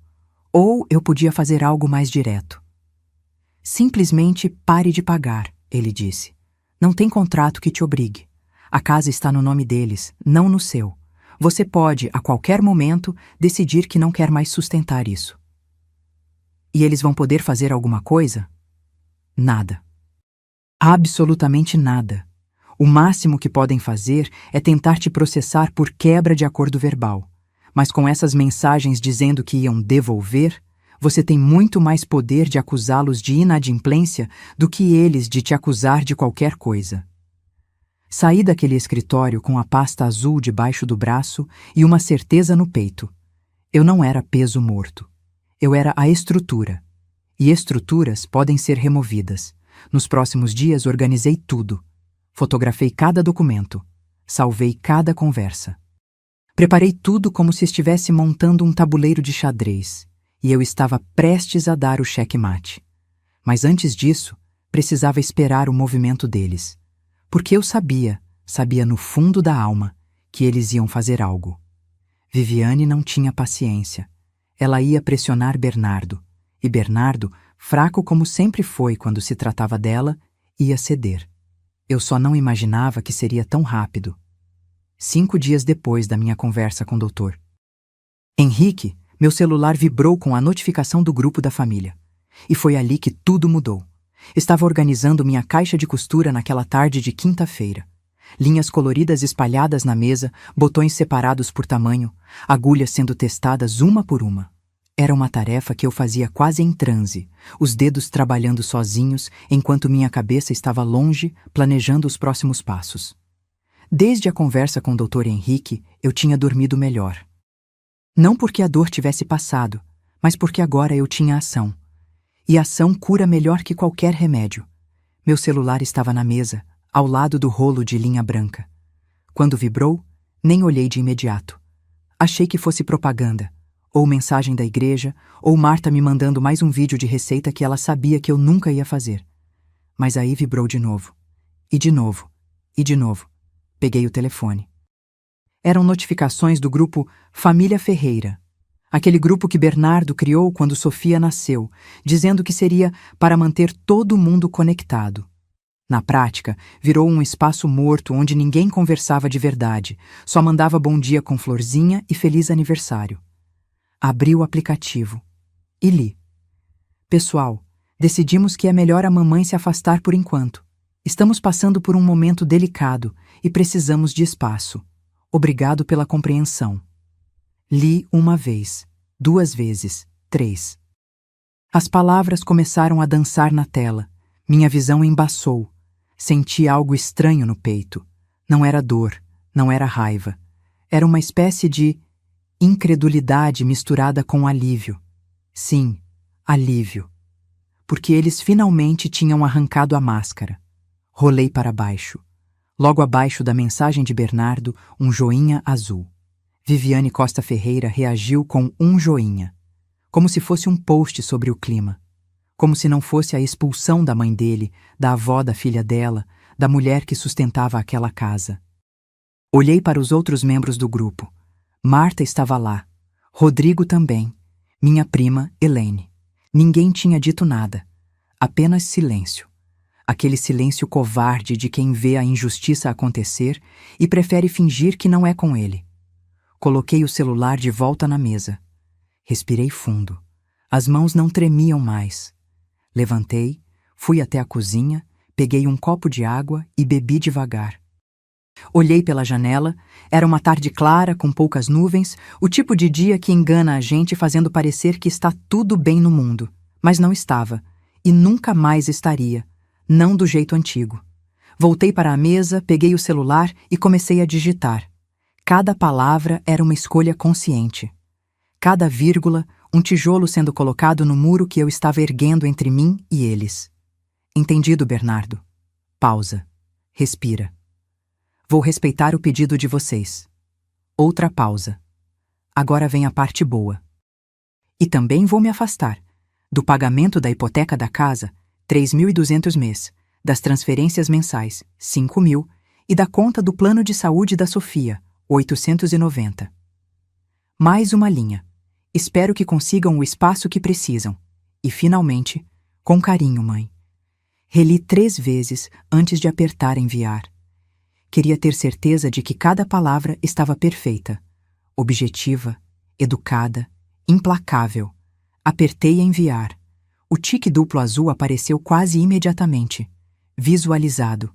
Ou eu podia fazer algo mais direto. Simplesmente pare de pagar, ele disse. Não tem contrato que te obrigue. A casa está no nome deles, não no seu. Você pode, a qualquer momento, decidir que não quer mais sustentar isso. E eles vão poder fazer alguma coisa? Nada. Absolutamente nada. O máximo que podem fazer é tentar te processar por quebra de acordo verbal. Mas com essas mensagens dizendo que iam devolver, você tem muito mais poder de acusá-los de inadimplência do que eles de te acusar de qualquer coisa. Saí daquele escritório com a pasta azul debaixo do braço e uma certeza no peito. Eu não era peso morto. Eu era a estrutura. E estruturas podem ser removidas. Nos próximos dias organizei tudo. Fotografei cada documento. Salvei cada conversa. Preparei tudo como se estivesse montando um tabuleiro de xadrez. E eu estava prestes a dar o checkmate. Mas antes disso, precisava esperar o movimento deles. Porque eu sabia no fundo da alma, que eles iam fazer algo. Viviane não tinha paciência. Ela ia pressionar Bernardo. E Bernardo, fraco como sempre foi quando se tratava dela, ia ceder. Eu só não imaginava que seria tão rápido. 5 dias depois da minha conversa com o doutor Henrique, meu celular vibrou com a notificação do grupo da família. E foi ali que tudo mudou. Estava organizando minha caixa de costura naquela tarde de quinta-feira. Linhas coloridas espalhadas na mesa, botões separados por tamanho, agulhas sendo testadas uma por uma. Era uma tarefa que eu fazia quase em transe, os dedos trabalhando sozinhos, enquanto minha cabeça estava longe, planejando os próximos passos. Desde a conversa com o Dr. Henrique, eu tinha dormido melhor. Não porque a dor tivesse passado, mas porque agora eu tinha ação. E ação cura melhor que qualquer remédio. Meu celular estava na mesa, ao lado do rolo de linha branca. Quando vibrou, nem olhei de imediato. Achei que fosse propaganda, ou mensagem da igreja, ou Marta me mandando mais um vídeo de receita que ela sabia que eu nunca ia fazer. Mas aí vibrou de novo. E de novo. E de novo. Peguei o telefone. Eram notificações do grupo Família Ferreira. Aquele grupo que Bernardo criou quando Sofia nasceu, dizendo que seria para manter todo mundo conectado. Na prática, virou um espaço morto onde ninguém conversava de verdade, só mandava bom dia com florzinha e feliz aniversário. Abri o aplicativo e li. Pessoal, decidimos que é melhor a mamãe se afastar por enquanto. Estamos passando por um momento delicado e precisamos de espaço. Obrigado pela compreensão. Li 1 vez, 2 vezes, 3. As palavras começaram a dançar na tela. Minha visão embaçou. Senti algo estranho no peito. Não era dor, não era raiva. Era uma espécie de incredulidade misturada com alívio. Sim, alívio. Porque eles finalmente tinham arrancado a máscara. Rolei para baixo. Logo abaixo da mensagem de Bernardo, um joinha azul. Viviane Costa Ferreira reagiu com um joinha. Como se fosse um post sobre o clima. Como se não fosse a expulsão da mãe dele, da avó da filha dela, da mulher que sustentava aquela casa. Olhei para os outros membros do grupo. Marta estava lá. Rodrigo também. Minha prima, Helene. Ninguém tinha dito nada. Apenas silêncio. Aquele silêncio covarde de quem vê a injustiça acontecer e prefere fingir que não é com ele. Coloquei o celular de volta na mesa. Respirei fundo. As mãos não tremiam mais. Levantei, fui até a cozinha, peguei um copo de água e bebi devagar. Olhei pela janela, era uma tarde clara, com poucas nuvens, o tipo de dia que engana a gente fazendo parecer que está tudo bem no mundo. Mas não estava, e nunca mais estaria, não do jeito antigo. Voltei para a mesa, peguei o celular e comecei a digitar. Cada palavra era uma escolha consciente. Cada vírgula, um tijolo sendo colocado no muro que eu estava erguendo entre mim e eles. Entendido, Bernardo. Pausa. Respira. Vou respeitar o pedido de vocês. Outra pausa. Agora vem a parte boa. E também vou me afastar do pagamento da hipoteca da casa, 3.200 mês, das transferências mensais, 5.000, e da conta do plano de saúde da Sofia, 890. Mais uma linha. Espero que consigam o espaço que precisam. E, finalmente, com carinho, mãe. Reli 3 vezes antes de apertar enviar. Queria ter certeza de que cada palavra estava perfeita, objetiva, educada, implacável. Apertei enviar. O tique duplo azul apareceu quase imediatamente. Visualizado.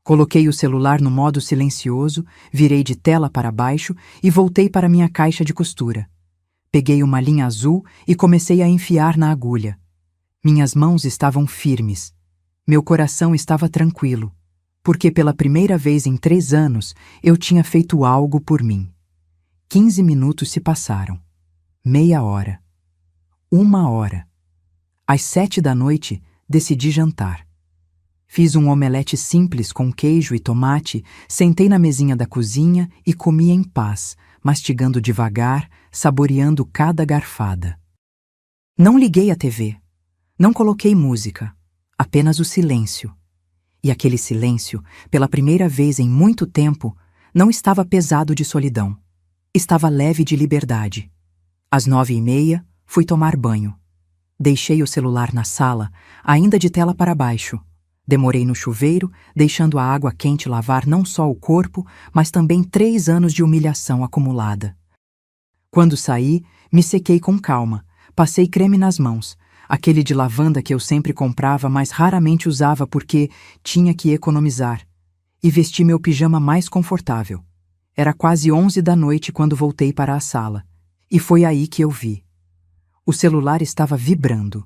Coloquei o celular no modo silencioso, virei de tela para baixo e voltei para minha caixa de costura. Peguei uma linha azul e comecei a enfiar na agulha. Minhas mãos estavam firmes. Meu coração estava tranquilo, porque pela primeira vez em 3 anos eu tinha feito algo por mim. 15 minutos se passaram. Meia hora. 1 hora. Às 7 da noite, decidi jantar. Fiz um omelete simples com queijo e tomate, sentei na mesinha da cozinha e comi em paz, mastigando devagar, saboreando cada garfada. Não liguei a TV. Não coloquei música. Apenas o silêncio. E aquele silêncio, pela primeira vez em muito tempo, não estava pesado de solidão. Estava leve de liberdade. Às 9h30, fui tomar banho. Deixei o celular na sala, ainda de tela para baixo. Demorei no chuveiro, deixando a água quente lavar não só o corpo, mas também 3 anos de humilhação acumulada. Quando saí, me sequei com calma, passei creme nas mãos, aquele de lavanda que eu sempre comprava, mas raramente usava porque tinha que economizar, e vesti meu pijama mais confortável. Era quase 11 da noite quando voltei para a sala, e foi aí que eu vi. O celular estava vibrando.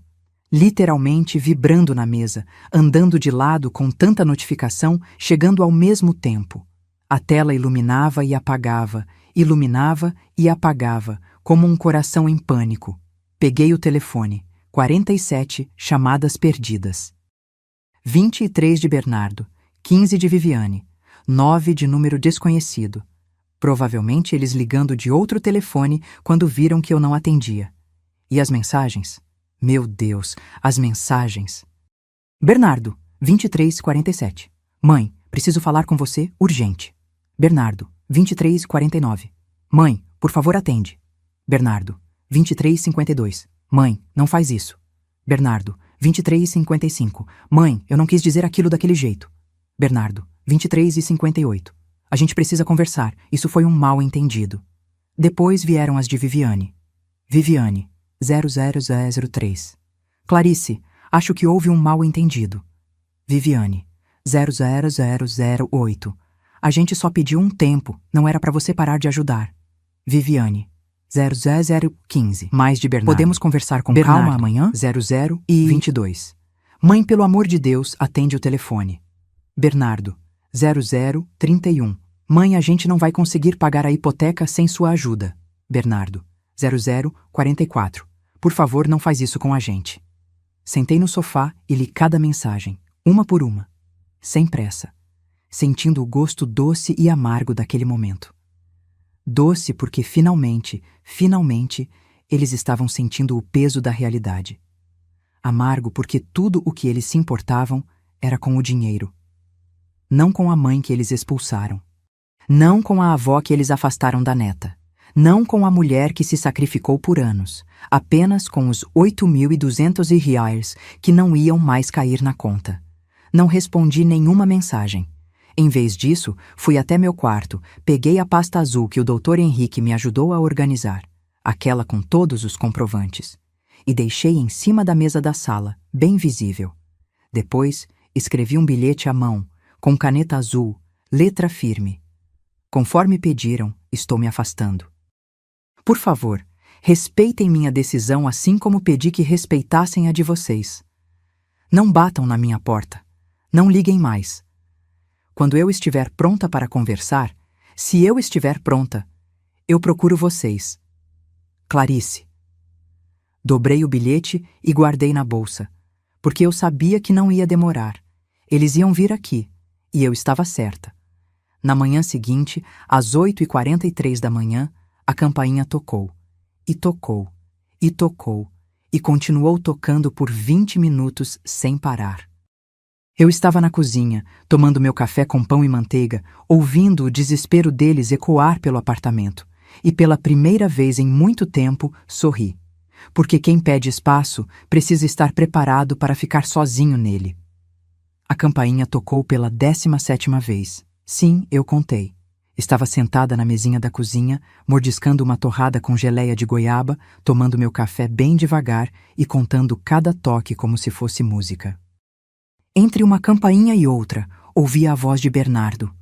Literalmente vibrando na mesa, andando de lado com tanta notificação, chegando ao mesmo tempo. A tela iluminava e apagava, como um coração em pânico. Peguei o telefone. 47 chamadas perdidas. 23 de Bernardo, 15 de Viviane, 9 de número desconhecido. Provavelmente eles ligando de outro telefone quando viram que eu não atendia. E as mensagens? Meu Deus, as mensagens. Bernardo, 23:47. Mãe, preciso falar com você, urgente. Bernardo, 23:49. Mãe, por favor atende. Bernardo, 23:52. Mãe, não faz isso. Bernardo, 23:55. Mãe, eu não quis dizer aquilo daquele jeito. Bernardo, 23:58. A gente precisa conversar, isso foi um mal-entendido. Depois vieram as de Viviane. Viviane, 00003. Clarice, acho que houve um mal-entendido. Viviane, 00008. A gente só pediu um tempo, não era para você parar de ajudar. Viviane, 00015. Mais de Bernardo. Podemos conversar com Bernardo, calma amanhã? 0022. Mãe, pelo amor de Deus, atende o telefone. Bernardo, 0031. Mãe, a gente não vai conseguir pagar a hipoteca sem sua ajuda. Bernardo, 0044. Por favor, não faz isso com a gente. Sentei no sofá e li cada mensagem, uma por uma, sem pressa, sentindo o gosto doce e amargo daquele momento. Doce porque finalmente, eles estavam sentindo o peso da realidade. Amargo porque tudo o que eles se importavam era com o dinheiro. Não com a mãe que eles expulsaram. Não com a avó que eles afastaram da neta. Não com a mulher que se sacrificou por anos, apenas com os 8.200 reais que não iam mais cair na conta. Não respondi nenhuma mensagem. Em vez disso, fui até meu quarto, peguei a pasta azul que o Dr. Henrique me ajudou a organizar, aquela com todos os comprovantes, e deixei em cima da mesa da sala, bem visível. Depois, escrevi um bilhete à mão, com caneta azul, letra firme. Conforme pediram, estou me afastando. Por favor, respeitem minha decisão assim como pedi que respeitassem a de vocês. Não batam na minha porta. Não liguem mais. Quando eu estiver pronta para conversar, se eu estiver pronta, eu procuro vocês. Clarice. Dobrei o bilhete e guardei na bolsa, porque eu sabia que não ia demorar. Eles iam vir aqui, e eu estava certa. Na manhã seguinte, às 8h43 da manhã, a campainha tocou, e tocou, e tocou, e continuou tocando por 20 minutos sem parar. Eu estava na cozinha, tomando meu café com pão e manteiga, ouvindo o desespero deles ecoar pelo apartamento, e pela primeira vez em muito tempo sorri, porque quem pede espaço precisa estar preparado para ficar sozinho nele. A campainha tocou pela 17ª vez. Sim, eu contei. Estava sentada na mesinha da cozinha, mordiscando uma torrada com geleia de goiaba, tomando meu café bem devagar e contando cada toque como se fosse música. Entre uma campainha e outra, ouvia a voz de Bernardo.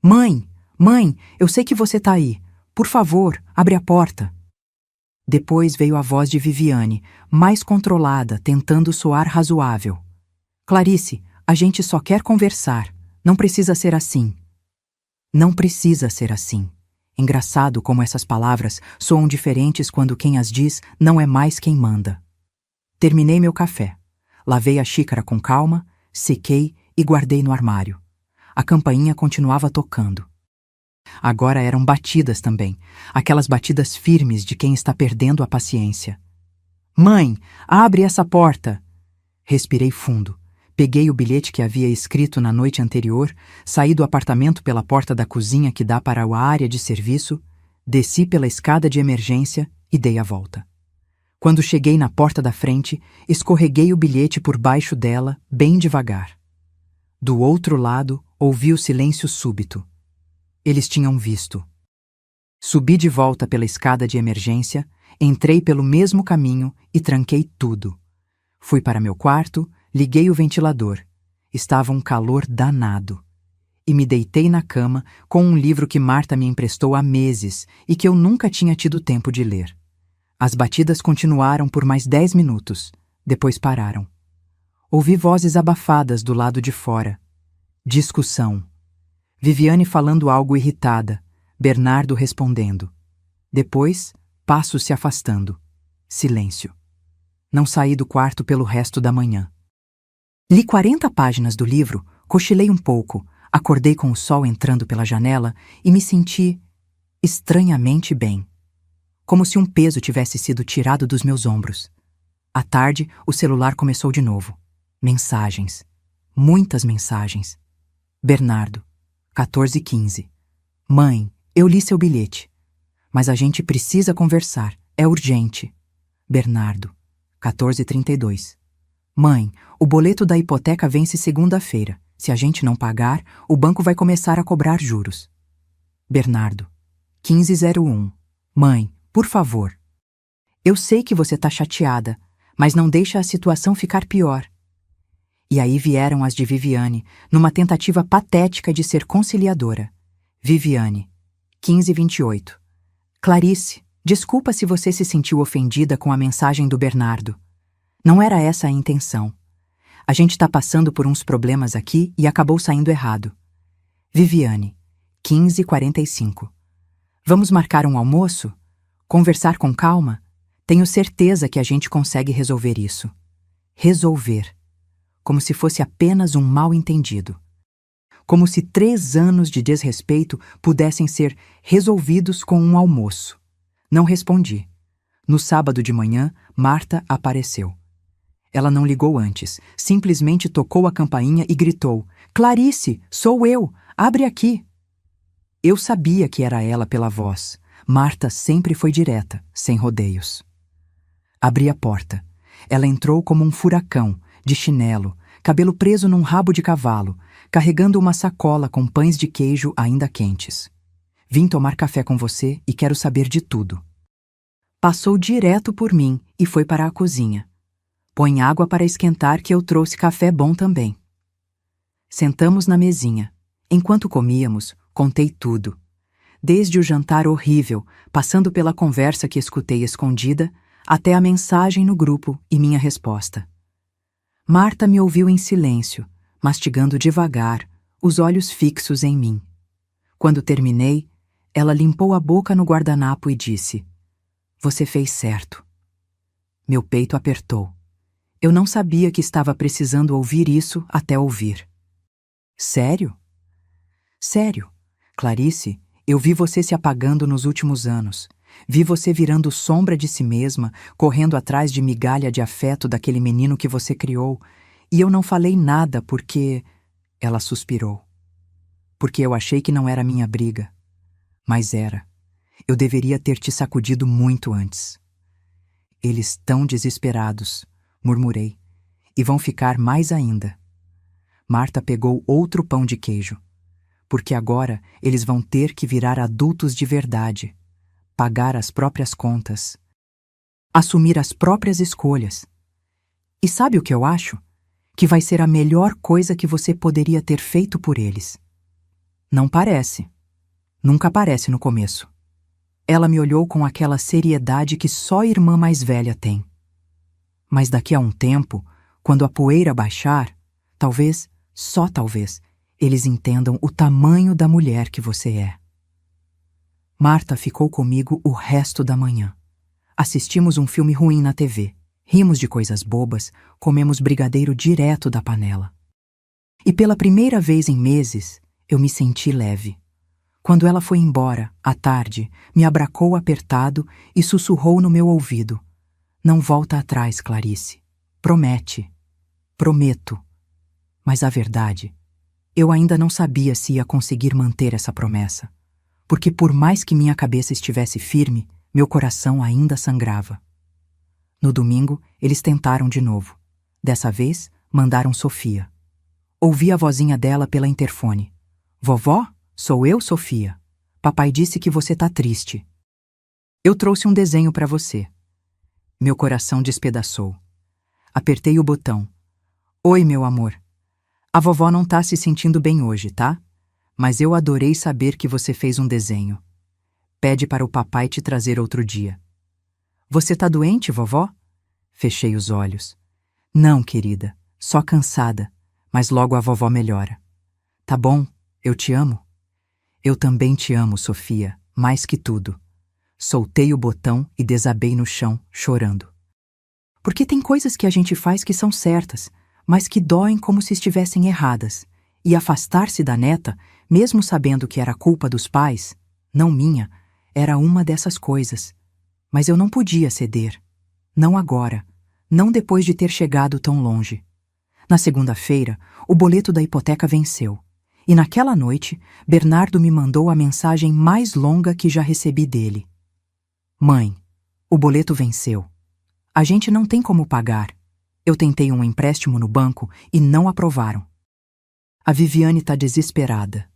Mãe! Mãe, eu sei que você tá aí. Por favor, abre a porta. Depois veio a voz de Viviane, mais controlada, tentando soar razoável. Clarice, a gente só quer conversar. Não precisa ser assim. Não precisa ser assim. Engraçado como essas palavras soam diferentes quando quem as diz não é mais quem manda. Terminei meu café. Lavei a xícara com calma, sequei e guardei no armário. A campainha continuava tocando. Agora eram batidas também, aquelas batidas firmes de quem está perdendo a paciência. Mãe, abre essa porta! Respirei fundo. Peguei o bilhete que havia escrito na noite anterior, saí do apartamento pela porta da cozinha que dá para a área de serviço, desci pela escada de emergência e dei a volta. Quando cheguei na porta da frente, escorreguei o bilhete por baixo dela, bem devagar. Do outro lado, ouvi o silêncio súbito. Eles tinham visto. Subi de volta pela escada de emergência, entrei pelo mesmo caminho e tranquei tudo. Fui para meu quarto, liguei o ventilador. Estava um calor danado. E me deitei na cama com um livro que Marta me emprestou há meses e que eu nunca tinha tido tempo de ler. As batidas continuaram por mais 10 minutos. Depois pararam. Ouvi vozes abafadas do lado de fora. Discussão. Viviane falando algo irritada. Bernardo respondendo. Depois, passos se afastando. Silêncio. Não saí do quarto pelo resto da manhã. Li 40 páginas do livro, cochilei um pouco, acordei com o sol entrando pela janela e me senti estranhamente bem. Como se um peso tivesse sido tirado dos meus ombros. À tarde, o celular começou de novo. Mensagens. Muitas mensagens. Bernardo, 14h15. Mãe, eu li seu bilhete. Mas a gente precisa conversar. É urgente. Bernardo, 14h32. Mãe, o boleto da hipoteca vence segunda-feira. Se a gente não pagar, o banco vai começar a cobrar juros. Bernardo, 15h01. Mãe, por favor. Eu sei que você tá chateada, mas não deixa a situação ficar pior. E aí vieram as de Viviane, numa tentativa patética de ser conciliadora. Viviane, 15h28. Clarice, desculpa se você se sentiu ofendida com a mensagem do Bernardo. Não era essa a intenção. A gente tá passando por uns problemas aqui e acabou saindo errado. Viviane, 15h45. Vamos marcar um almoço? Conversar com calma? Tenho certeza que a gente consegue resolver isso. Resolver. Como se fosse apenas um mal-entendido. Como se 3 anos de desrespeito pudessem ser resolvidos com um almoço. Não respondi. No sábado de manhã, Marta apareceu. Ela não ligou antes, simplesmente tocou a campainha e gritou: Clarice, sou eu, abre aqui. Eu sabia que era ela pela voz. Marta sempre foi direta, sem rodeios. Abri a porta. Ela entrou como um furacão, de chinelo, cabelo preso num rabo de cavalo, carregando uma sacola com pães de queijo ainda quentes. Vim tomar café com você e quero saber de tudo. Passou direto por mim e foi para a cozinha. Põe água para esquentar que eu trouxe café bom também. Sentamos na mesinha. Enquanto comíamos, contei tudo. Desde o jantar horrível, passando pela conversa que escutei escondida, até a mensagem no grupo e minha resposta. Marta me ouviu em silêncio, mastigando devagar, os olhos fixos em mim. Quando terminei, ela limpou a boca no guardanapo e disse: Você fez certo. Meu peito apertou. Eu não sabia que estava precisando ouvir isso até ouvir. Sério? Sério. Clarice, eu vi você se apagando nos últimos anos. Vi você virando sombra de si mesma, correndo atrás de migalha de afeto daquele menino que você criou. E eu não falei nada porque... Ela suspirou. Porque eu achei que não era minha briga. Mas era. Eu deveria ter te sacudido muito antes. Eles tão desesperados, murmurei, e vão ficar mais ainda. Marta pegou outro pão de queijo. Porque agora eles vão ter que virar adultos de verdade, pagar as próprias contas, assumir as próprias escolhas. E sabe o que eu acho? Que vai ser a melhor coisa que você poderia ter feito por eles. Não parece. Nunca parece no começo. Ela me olhou com aquela seriedade que só a irmã mais velha tem. Mas daqui a um tempo, quando a poeira baixar, talvez, só talvez, eles entendam o tamanho da mulher que você é. Marta ficou comigo o resto da manhã. Assistimos um filme ruim na TV, rimos de coisas bobas, comemos brigadeiro direto da panela. E pela primeira vez em meses, eu me senti leve. Quando ela foi embora, à tarde, me abracou apertado e sussurrou no meu ouvido: "Não volta atrás, Clarice. Promete." "Prometo." Mas a verdade, eu ainda não sabia se ia conseguir manter essa promessa, porque por mais que minha cabeça estivesse firme, meu coração ainda sangrava. No domingo, eles tentaram de novo. Dessa vez, mandaram Sofia. Ouvi a vozinha dela pela interfone. "Vovó? Sou eu, Sofia. Papai disse que você tá triste. Eu trouxe um desenho para você." Meu coração despedaçou. Apertei o botão. "Oi, meu amor. A vovó não tá se sentindo bem hoje, tá? Mas eu adorei saber que você fez um desenho. Pede para o papai te trazer outro dia." "Você tá doente, vovó?" Fechei os olhos. "Não, querida. Só cansada. Mas logo a vovó melhora." "Tá bom. Eu te amo." "Eu também te amo, Sofia, mais que tudo." Soltei o botão e desabei no chão, chorando. Porque tem coisas que a gente faz que são certas, mas que doem como se estivessem erradas. E afastar-se da neta, mesmo sabendo que era culpa dos pais, não minha, era uma dessas coisas. Mas eu não podia ceder. Não agora. Não depois de ter chegado tão longe. Na segunda-feira, o boleto da hipoteca venceu. E naquela noite, Bernardo me mandou a mensagem mais longa que já recebi dele. "Mãe, o boleto venceu. A gente não tem como pagar. Eu tentei um empréstimo no banco e não aprovaram. A Viviane tá desesperada.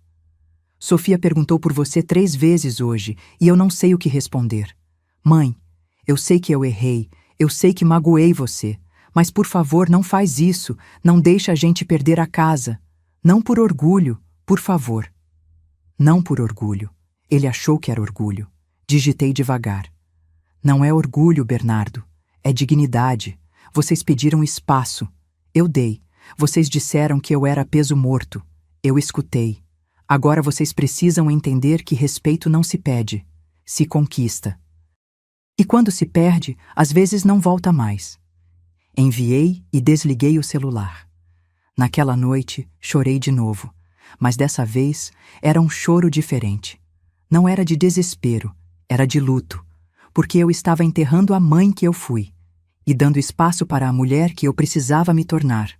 Sofia perguntou por você 3 vezes hoje e eu não sei o que responder. Mãe, eu sei que eu errei, eu sei que magoei você, mas por favor não faz isso, não deixa a gente perder a casa. Não por orgulho, por favor." Não por orgulho. Ele achou que era orgulho. Digitei devagar. "Não é orgulho, Bernardo. É dignidade. Vocês pediram espaço. Eu dei. Vocês disseram que eu era peso morto. Eu escutei. Agora vocês precisam entender que respeito não se pede, se conquista. E quando se perde, às vezes não volta mais." Enviei e desliguei o celular. Naquela noite, chorei de novo, mas dessa vez era um choro diferente. Não era de desespero, era de luto, porque eu estava enterrando a mãe que eu fui e dando espaço para a mulher que eu precisava me tornar.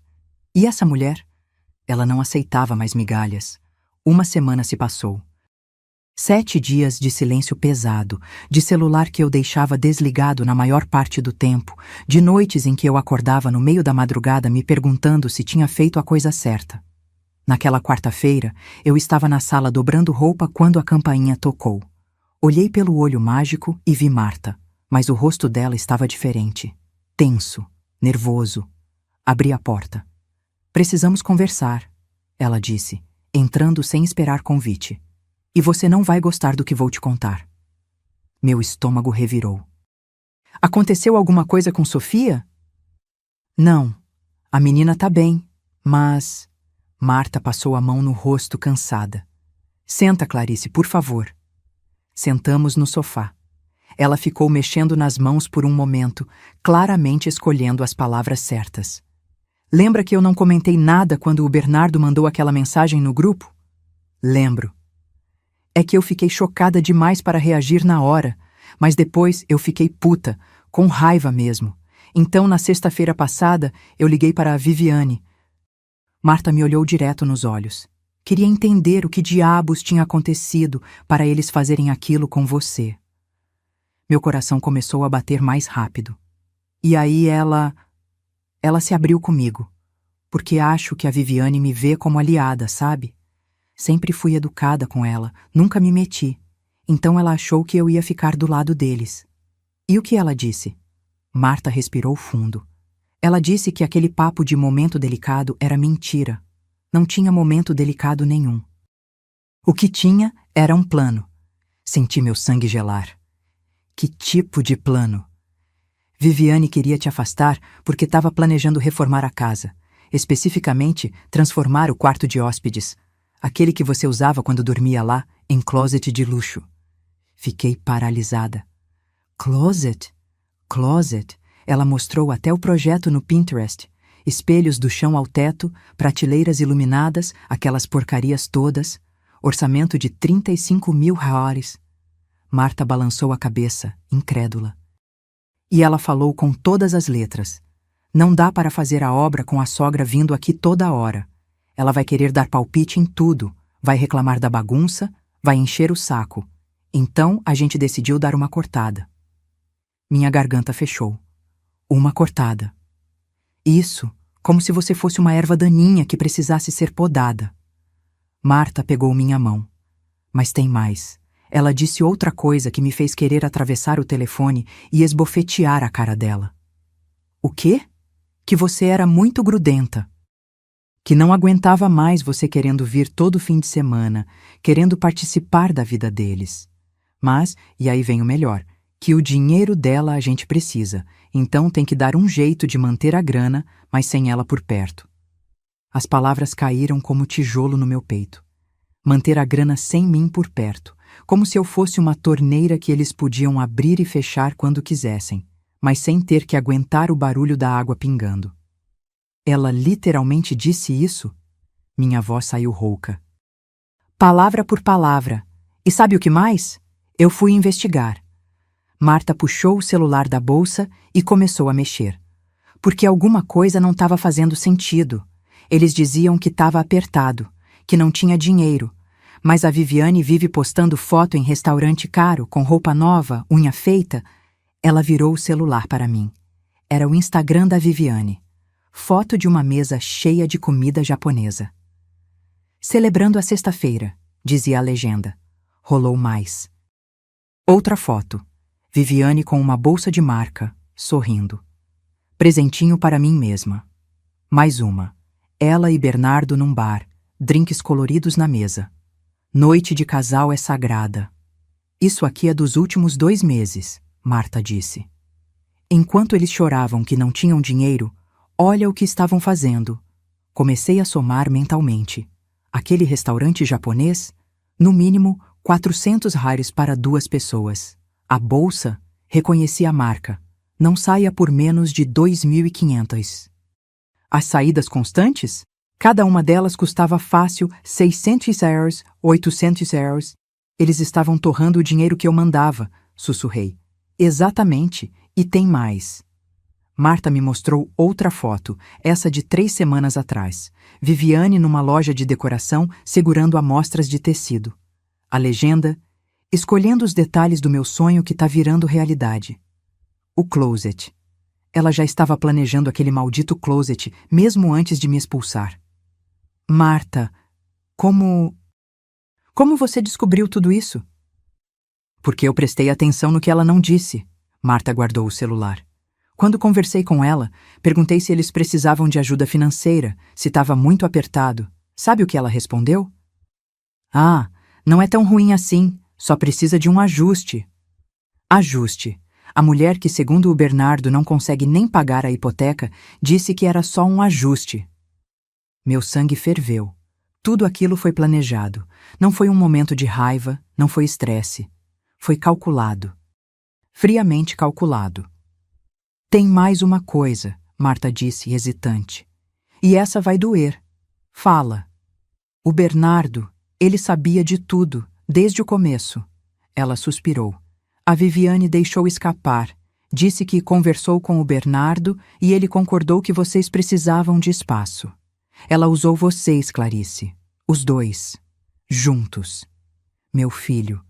E essa mulher? Ela não aceitava mais migalhas. 1 semana se passou. 7 dias de silêncio pesado, de celular que eu deixava desligado na maior parte do tempo, de noites em que eu acordava no meio da madrugada me perguntando se tinha feito a coisa certa. Naquela quarta-feira, eu estava na sala dobrando roupa quando a campainha tocou. Olhei pelo olho mágico e vi Marta, mas o rosto dela estava diferente. Tenso, nervoso. Abri a porta. "Precisamos conversar", ela disse, entrando sem esperar convite. "E você não vai gostar do que vou te contar." Meu estômago revirou. "Aconteceu alguma coisa com Sofia?" "Não. A menina tá bem, mas..." Marta passou a mão no rosto cansada. "Senta, Clarice, por favor." Sentamos no sofá. Ela ficou mexendo nas mãos por um momento, claramente escolhendo as palavras certas. "Lembra que eu não comentei nada quando o Bernardo mandou aquela mensagem no grupo?" "Lembro. É que eu fiquei chocada demais para reagir na hora, mas depois eu fiquei puta, com raiva mesmo. Então, na sexta-feira passada, eu liguei para a Viviane." Marta me olhou direto nos olhos. Queria entender o que diabos tinha acontecido para eles fazerem aquilo com você. Meu coração começou a bater mais rápido. E aí ela se abriu comigo. Porque acho que a Viviane me vê como aliada, sabe? Sempre fui educada com ela, nunca me meti. Então ela achou que eu ia ficar do lado deles. E o que ela disse? Marta respirou fundo. Ela disse que aquele papo de momento delicado era mentira. Não tinha momento delicado nenhum. O que tinha era um plano. Senti meu sangue gelar. Que tipo de plano? Viviane queria te afastar porque estava planejando reformar a casa. Especificamente, transformar o quarto de hóspedes, aquele que você usava quando dormia lá, em closet de luxo. Fiquei paralisada. Closet? Closet? Ela mostrou até o projeto no Pinterest. Espelhos do chão ao teto, prateleiras iluminadas, aquelas porcarias todas. Orçamento de 35 mil reais. Marta balançou a cabeça, incrédula. E ela falou com todas as letras. Não dá para fazer a obra com a sogra vindo aqui toda hora. Ela vai querer dar palpite em tudo, vai reclamar da bagunça, vai encher o saco. Então a gente decidiu dar uma cortada. Minha garganta fechou. Uma cortada. Isso, como se você fosse uma erva daninha que precisasse ser podada. Marta pegou minha mão. Mas tem mais. Ela disse outra coisa que me fez querer atravessar o telefone e esbofetear a cara dela. O quê? Que você era muito grudenta. Que não aguentava mais você querendo vir todo fim de semana, querendo participar da vida deles. Mas, e aí vem o melhor, que o dinheiro dela a gente precisa, então tem que dar um jeito de manter a grana, mas sem ela por perto. As palavras caíram como tijolo no meu peito. Manter a grana sem mim por perto, como se eu fosse uma torneira que eles podiam abrir e fechar quando quisessem, mas sem ter que aguentar o barulho da água pingando. Ela literalmente disse isso? Minha voz saiu rouca. Palavra por palavra. E sabe o que mais? Eu fui investigar. Marta puxou o celular da bolsa e começou a mexer. Porque alguma coisa não estava fazendo sentido. Eles diziam que estava apertado, que não tinha dinheiro. Mas a Viviane vive postando foto em restaurante caro, com roupa nova, unha feita. Ela virou o celular para mim. Era o Instagram da Viviane. Foto de uma mesa cheia de comida japonesa. Celebrando a sexta-feira, dizia a legenda. Rolou mais. Outra foto. Viviane com uma bolsa de marca, sorrindo. Presentinho para mim mesma. Mais uma. Ela e Bernardo num bar, drinks coloridos na mesa. Noite de casal é sagrada. Isso aqui é dos últimos 2 meses, Marta disse. Enquanto eles choravam que não tinham dinheiro, olha o que estavam fazendo. Comecei a somar mentalmente. Aquele restaurante japonês, no mínimo 400 reais para 2 pessoas. A bolsa, reconheci a marca, não saia por menos de 2.500. As saídas constantes? Cada uma delas custava fácil 600 euros, 800 euros. Eles estavam torrando o dinheiro que eu mandava, sussurrei. Exatamente, e tem mais. Marta me mostrou outra foto, essa de 3 semanas atrás. Viviane numa loja de decoração segurando amostras de tecido. A legenda, escolhendo os detalhes do meu sonho que tá virando realidade. O closet. Ela já estava planejando aquele maldito closet mesmo antes de me expulsar. Marta, como você descobriu tudo isso? Porque eu prestei atenção no que ela não disse. Marta guardou o celular. Quando conversei com ela, perguntei se eles precisavam de ajuda financeira, se estava muito apertado. Sabe o que ela respondeu? Ah, não é tão ruim assim, só precisa de um ajuste. Ajuste. A mulher que, segundo o Bernardo, não consegue nem pagar a hipoteca, disse que era só um ajuste. Meu sangue ferveu. Tudo aquilo foi planejado. Não foi um momento de raiva, não foi estresse. Foi calculado. Friamente calculado. Tem mais uma coisa, Marta disse, hesitante. E essa vai doer. Fala. O Bernardo, ele sabia de tudo, desde o começo. Ela suspirou. A Viviane deixou escapar. Disse que conversou com o Bernardo e ele concordou que vocês precisavam de espaço. Ela usou vocês, Clarice. Os 2. Juntos. Meu filho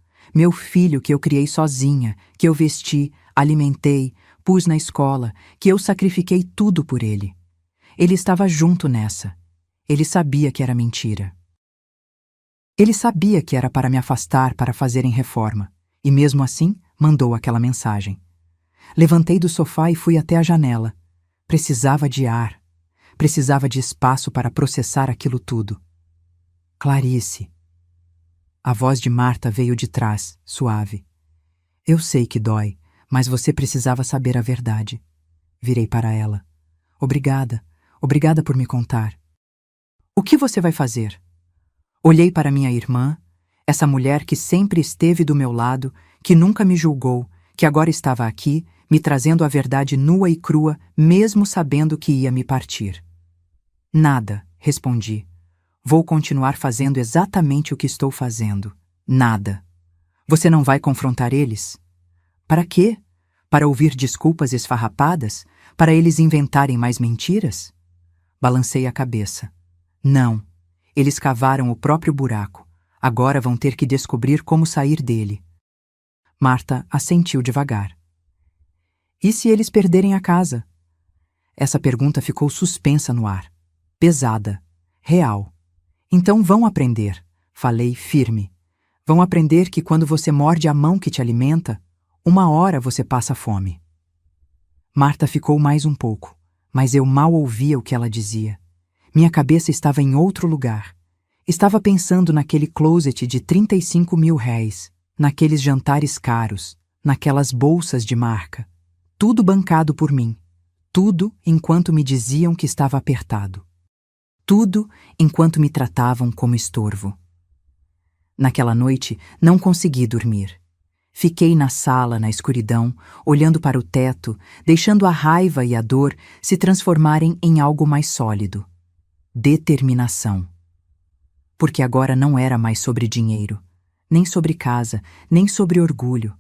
que eu criei sozinha, que eu vesti, alimentei, pus na escola, que eu sacrifiquei tudo por ele. Ele estava junto nessa. Ele sabia que era mentira. Ele sabia que era para me afastar para fazerem reforma, e mesmo assim mandou aquela mensagem. Levantei do sofá e fui até a janela. Precisava de ar. Precisava de espaço para processar aquilo tudo. Clarice. A voz de Marta veio de trás, suave. Eu sei que dói, mas você precisava saber a verdade. Virei para ela. Obrigada. Obrigada por me contar. O que você vai fazer? Olhei para minha irmã, essa mulher que sempre esteve do meu lado, que nunca me julgou, que agora estava aqui, me trazendo a verdade nua e crua, mesmo sabendo que ia me partir. Nada, respondi. Vou continuar fazendo exatamente o que estou fazendo. Nada. Você não vai confrontar eles? Para quê? Para ouvir desculpas esfarrapadas? Para eles inventarem mais mentiras? Balancei a cabeça. Não. Eles cavaram o próprio buraco. Agora vão ter que descobrir como sair dele. Marta assentiu devagar. E se eles perderem a casa? Essa pergunta ficou suspensa no ar. Pesada. Real. Então vão aprender. Falei firme. Vão aprender que quando você morde a mão que te alimenta, uma hora você passa fome. Marta ficou mais um pouco, mas eu mal ouvia o que ela dizia. Minha cabeça estava em outro lugar. Estava pensando naquele closet de 35 mil réis, naqueles jantares caros, naquelas bolsas de marca. Tudo bancado por mim. Tudo enquanto me diziam que estava apertado. Tudo enquanto me tratavam como estorvo. Naquela noite, não consegui dormir. Fiquei na sala, na escuridão, olhando para o teto, deixando a raiva e a dor se transformarem em algo mais sólido. Determinação. Porque agora não era mais sobre dinheiro, nem sobre casa, nem sobre orgulho.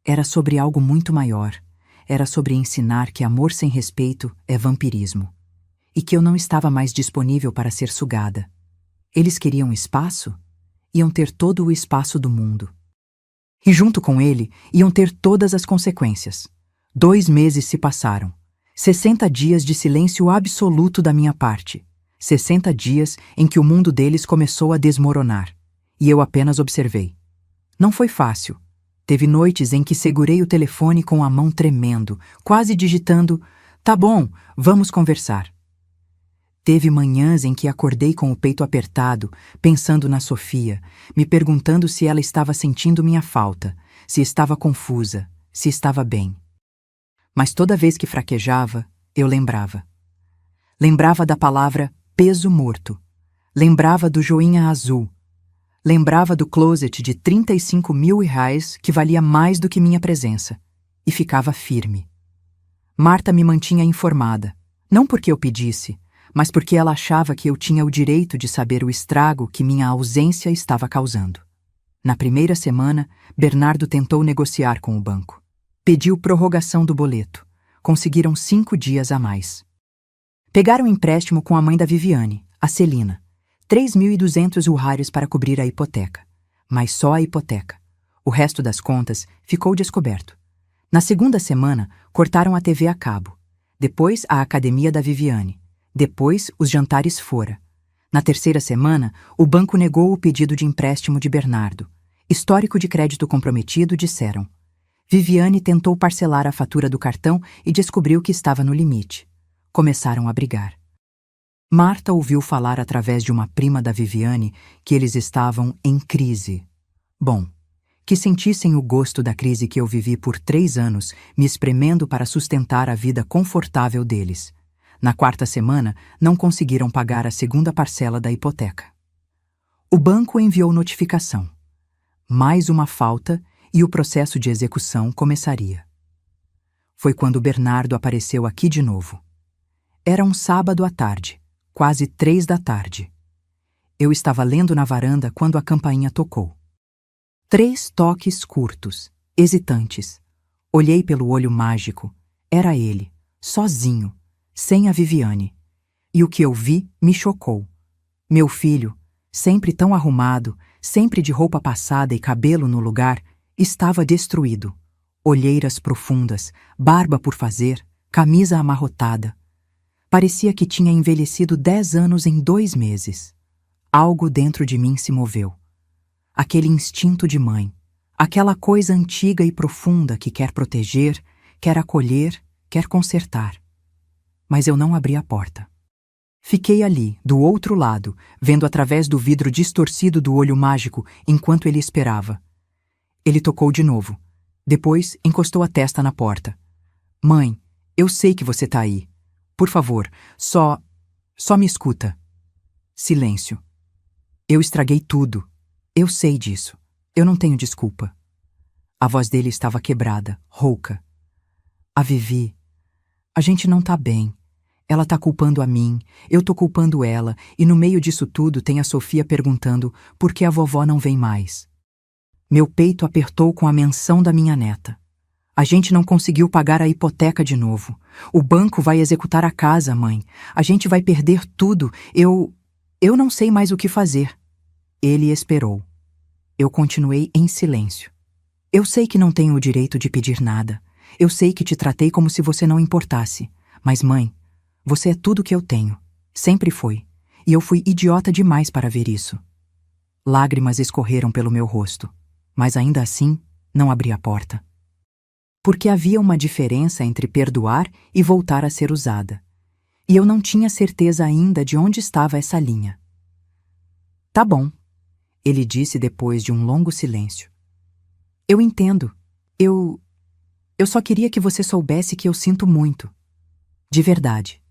Era sobre algo muito maior. Era sobre ensinar que amor sem respeito é vampirismo. E que eu não estava mais disponível para ser sugada. Eles queriam espaço? Iam ter todo o espaço do mundo. E junto com ele, iam ter todas as consequências. 2 meses se passaram. 60 dias de silêncio absoluto da minha parte. 60 dias em que o mundo deles começou a desmoronar. E eu apenas observei. Não foi fácil. Teve noites em que segurei o telefone com a mão tremendo, quase digitando: "Tá bom, vamos conversar." Teve manhãs em que acordei com o peito apertado, pensando na Sofia, me perguntando se ela estava sentindo minha falta, se estava confusa, se estava bem. Mas toda vez que fraquejava, eu lembrava. Lembrava da palavra peso morto. Lembrava do joinha azul. Lembrava do closet de 35 mil reais que valia mais do que minha presença. E ficava firme. Marta me mantinha informada, não porque eu pedisse, mas porque ela achava que eu tinha o direito de saber o estrago que minha ausência estava causando. Na primeira semana, Bernardo tentou negociar com o banco. Pediu prorrogação do boleto. Conseguiram 5 dias a mais. Pegaram um empréstimo com a mãe da Viviane, a Celina. 3.200 urrários para cobrir a hipoteca. Mas só a hipoteca. O resto das contas ficou descoberto. Na segunda semana, cortaram a TV a cabo. Depois, a academia da Viviane. Depois, os jantares fora. Na terceira semana, o banco negou o pedido de empréstimo de Bernardo. Histórico de crédito comprometido, disseram. Viviane tentou parcelar a fatura do cartão e descobriu que estava no limite. Começaram a brigar. Marta ouviu falar através de uma prima da Viviane que eles estavam em crise. Bom, que sentissem o gosto da crise que eu vivi por 3 anos, me espremendo para sustentar a vida confortável deles. Na quarta semana, não conseguiram pagar a segunda parcela da hipoteca. O banco enviou notificação. Mais uma falta e o processo de execução começaria. Foi quando Bernardo apareceu aqui de novo. Era um sábado à tarde, quase 3 da tarde. Eu estava lendo na varanda quando a campainha tocou. 3 toques curtos, hesitantes. Olhei pelo olho mágico. Era ele, sozinho, sem a Viviane. E o que eu vi me chocou. Meu filho, sempre tão arrumado, sempre de roupa passada e cabelo no lugar, estava destruído. Olheiras profundas, barba por fazer, camisa amarrotada. Parecia que tinha envelhecido 10 anos em 2 meses. Algo dentro de mim se moveu. Aquele instinto de mãe, aquela coisa antiga e profunda que quer proteger, quer acolher, quer consertar. Mas eu não abri a porta. Fiquei ali, do outro lado, vendo através do vidro distorcido do olho mágico enquanto ele esperava. Ele tocou de novo. Depois, encostou a testa na porta. Mãe, eu sei que você tá aí. Por favor, só me escuta. Silêncio. Eu estraguei tudo. Eu sei disso. Eu não tenho desculpa. A voz dele estava quebrada, rouca. A Vivi. A gente não tá bem. Ela tá culpando a mim, eu tô culpando ela, e no meio disso tudo tem a Sofia perguntando por que a vovó não vem mais. Meu peito apertou com a menção da minha neta. A gente não conseguiu pagar a hipoteca de novo. O banco vai executar a casa, mãe. A gente vai perder tudo. Eu não sei mais o que fazer. Ele esperou. Eu continuei em silêncio. Eu sei que não tenho o direito de pedir nada. Eu sei que te tratei como se você não importasse. Mas, mãe, você é tudo que eu tenho. Sempre foi. E eu fui idiota demais para ver isso. Lágrimas escorreram pelo meu rosto. Mas ainda assim, não abri a porta. Porque havia uma diferença entre perdoar e voltar a ser usada. E eu não tinha certeza ainda de onde estava essa linha. Tá bom, ele disse depois de um longo silêncio. Eu entendo. Eu só queria que você soubesse que eu sinto muito. De verdade.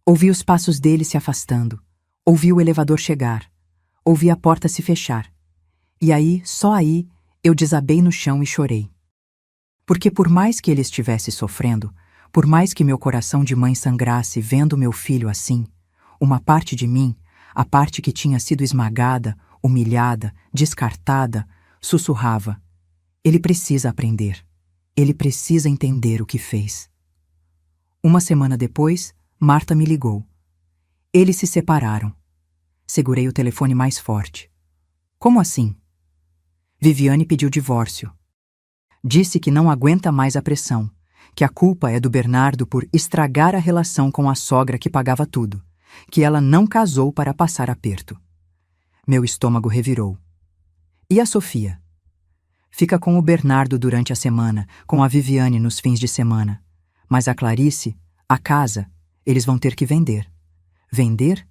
Ouvi os passos dele se afastando. Ouvi o elevador chegar. Ouvi a porta se fechar. E aí, só aí, eu desabei no chão e chorei. Porque por mais que ele estivesse sofrendo, por mais que meu coração de mãe sangrasse vendo meu filho assim, uma parte de mim, a parte que tinha sido esmagada, humilhada, descartada, sussurrava: ele precisa aprender. Ele precisa entender o que fez. Uma semana depois, Marta me ligou. Eles se separaram. Segurei o telefone mais forte. Como assim? Viviane pediu divórcio. Disse que não aguenta mais a pressão, que a culpa é do Bernardo por estragar a relação com a sogra que pagava tudo, que ela não casou para passar aperto. Meu estômago revirou. E a Sofia? Fica com o Bernardo durante a semana, com a Viviane nos fins de semana. Mas a Clarice, a casa, eles vão ter que vender. Vender?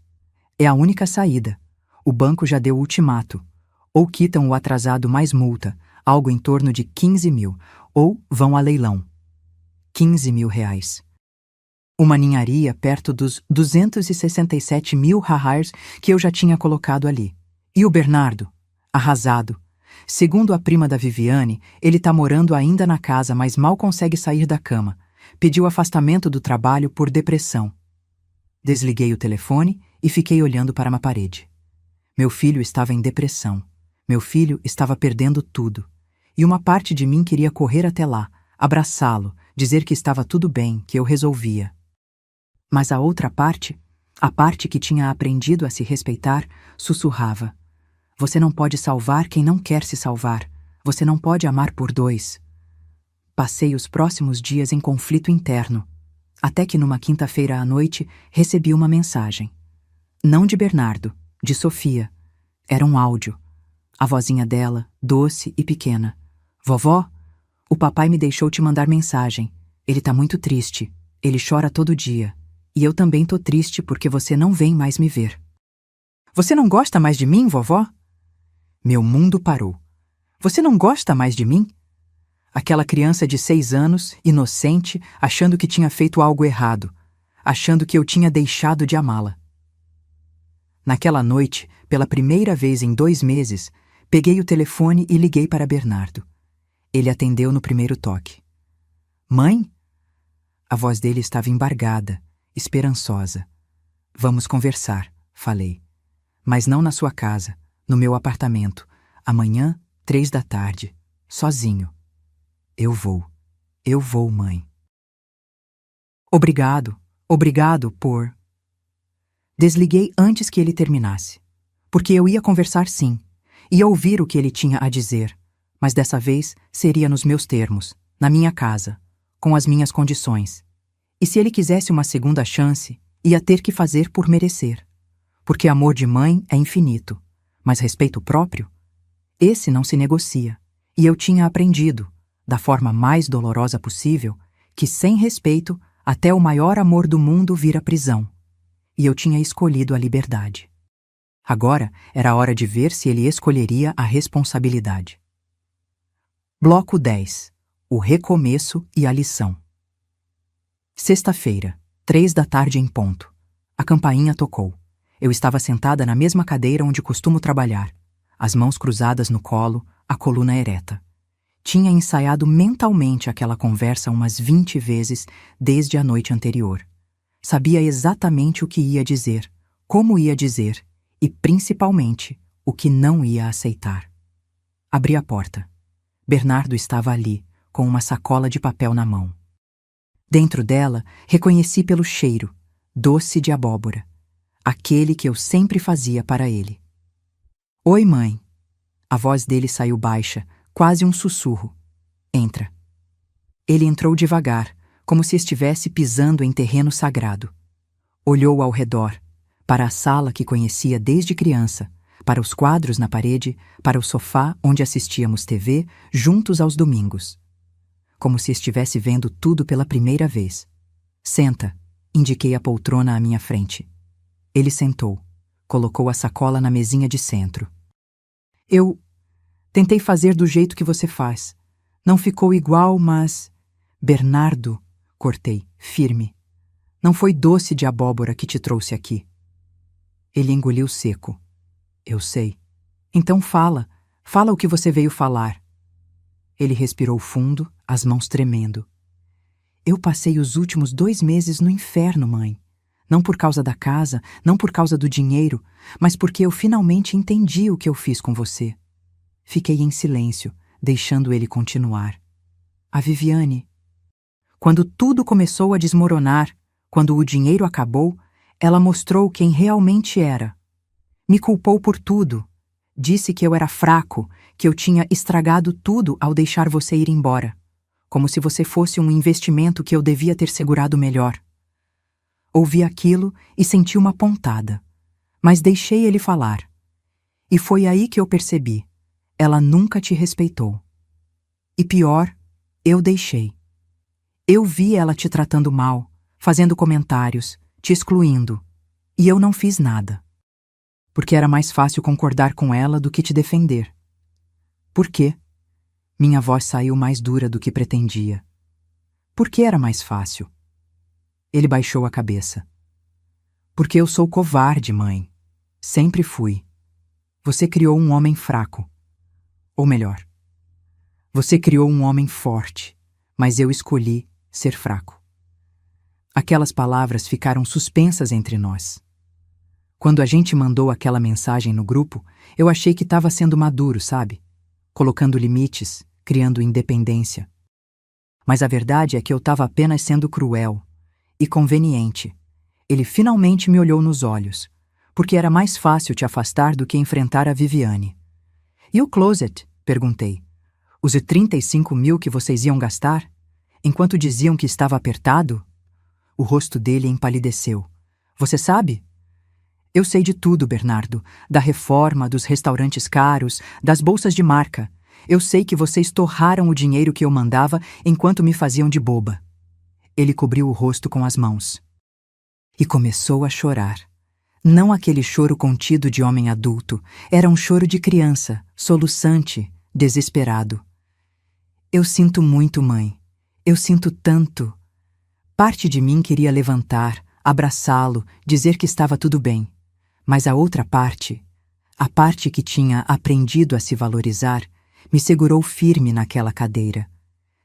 É a única saída. O banco já deu o ultimato. Ou quitam o atrasado mais multa, algo em torno de 15 mil, ou vão a leilão. 15 mil reais. Uma ninharia perto dos 267 mil rahars que eu já tinha colocado ali. E o Bernardo? Arrasado. Segundo a prima da Viviane, ele tá morando ainda na casa, mas mal consegue sair da cama. Pediu afastamento do trabalho por depressão. Desliguei o telefone e fiquei olhando para uma parede. Meu filho estava em depressão. Meu filho estava perdendo tudo. E uma parte de mim queria correr até lá, abraçá-lo, dizer que estava tudo bem, que eu resolvia. Mas a outra parte, a parte que tinha aprendido a se respeitar, sussurrava: você não pode salvar quem não quer se salvar. Você não pode amar por dois. Passei os próximos dias em conflito interno, até que numa quinta-feira à noite recebi uma mensagem. Não de Bernardo, de Sofia. Era um áudio. A vozinha dela, doce e pequena. Vovó, o papai me deixou te mandar mensagem. Ele tá muito triste. Ele chora todo dia. E eu também tô triste porque você não vem mais me ver. Você não gosta mais de mim, vovó? Meu mundo parou. Você não gosta mais de mim? Aquela criança de 6 anos, inocente, achando que tinha feito algo errado, achando que eu tinha deixado de amá-la. Naquela noite, pela primeira vez em 2 meses, peguei o telefone e liguei para Bernardo. Ele atendeu no primeiro toque. Mãe? A voz dele estava embargada, esperançosa. Vamos conversar, falei. Mas não na sua casa, no meu apartamento. Amanhã, 3 da tarde, sozinho. Eu vou, mãe. Obrigado por... Desliguei antes que ele terminasse, porque eu ia conversar sim, ia ouvir o que ele tinha a dizer, mas dessa vez seria nos meus termos, na minha casa, com as minhas condições. E se ele quisesse uma segunda chance, ia ter que fazer por merecer. Porque amor de mãe é infinito, mas respeito próprio? Esse não se negocia. E eu tinha aprendido, da forma mais dolorosa possível, que sem respeito, até o maior amor do mundo vira prisão. E eu tinha escolhido a liberdade. Agora era hora de ver se ele escolheria a responsabilidade. Bloco 10. O recomeço e a lição. Sexta-feira, 3 da tarde em ponto. A campainha tocou. Eu estava sentada na mesma cadeira onde costumo trabalhar, as mãos cruzadas no colo, a coluna ereta. Tinha ensaiado mentalmente aquela conversa umas 20 vezes desde a noite anterior. Sabia exatamente o que ia dizer, como ia dizer e, principalmente, o que não ia aceitar. Abri a porta. Bernardo estava ali, com uma sacola de papel na mão. Dentro dela, reconheci pelo cheiro, doce de abóbora, aquele que eu sempre fazia para ele. Oi, mãe. A voz dele saiu baixa, quase um sussurro. Entra. Ele entrou devagar, como se estivesse pisando em terreno sagrado. Olhou ao redor, para a sala que conhecia desde criança, para os quadros na parede, para o sofá onde assistíamos TV, juntos aos domingos. Como se estivesse vendo tudo pela primeira vez. Senta, indiquei a poltrona à minha frente. Ele sentou, colocou a sacola na mesinha de centro. Eu tentei fazer do jeito que você faz. Não ficou igual, mas... Bernardo, cortei, firme. Não foi doce de abóbora que te trouxe aqui. Ele engoliu seco. Eu sei. Então fala o que você veio falar. Ele respirou fundo, as mãos tremendo. Eu passei os últimos 2 meses no inferno, mãe. Não por causa da casa, não por causa do dinheiro, mas porque eu finalmente entendi o que eu fiz com você. Fiquei em silêncio, deixando ele continuar. A Viviane. Quando tudo começou a desmoronar, quando o dinheiro acabou, ela mostrou quem realmente era. Me culpou por tudo. Disse que eu era fraco, que eu tinha estragado tudo ao deixar você ir embora. Como se você fosse um investimento que eu devia ter segurado melhor. Ouvi aquilo e senti uma pontada, mas deixei ele falar. E foi aí que eu percebi. Ela nunca te respeitou. E pior, eu deixei. Eu vi ela te tratando mal, fazendo comentários, te excluindo. E eu não fiz nada. Porque era mais fácil concordar com ela do que te defender. Por quê? Minha voz saiu mais dura do que pretendia. Por que era mais fácil? Ele baixou a cabeça. Porque eu sou covarde, mãe. Sempre fui. Você criou um homem fraco. Ou melhor, você criou um homem forte, mas eu escolhi ser fraco. Aquelas palavras ficaram suspensas entre nós. Quando a gente mandou aquela mensagem no grupo, eu achei que estava sendo maduro, sabe? Colocando limites, criando independência. Mas a verdade é que eu estava apenas sendo cruel e conveniente. Ele finalmente me olhou nos olhos, porque era mais fácil te afastar do que enfrentar a Viviane. E o closet? Perguntei. Os 35 mil que vocês iam gastar? Enquanto diziam que estava apertado? O rosto dele empalideceu. Você sabe? Eu sei de tudo, Bernardo. Da reforma, dos restaurantes caros, das bolsas de marca. Eu sei que vocês torraram o dinheiro que eu mandava enquanto me faziam de boba. Ele cobriu o rosto com as mãos. E começou a chorar. Não aquele choro contido de homem adulto. Era um choro de criança, soluçante, desesperado. Eu sinto muito, mãe. Eu sinto tanto. Parte de mim queria levantar, abraçá-lo, dizer que estava tudo bem. Mas a outra parte, a parte que tinha aprendido a se valorizar, me segurou firme naquela cadeira.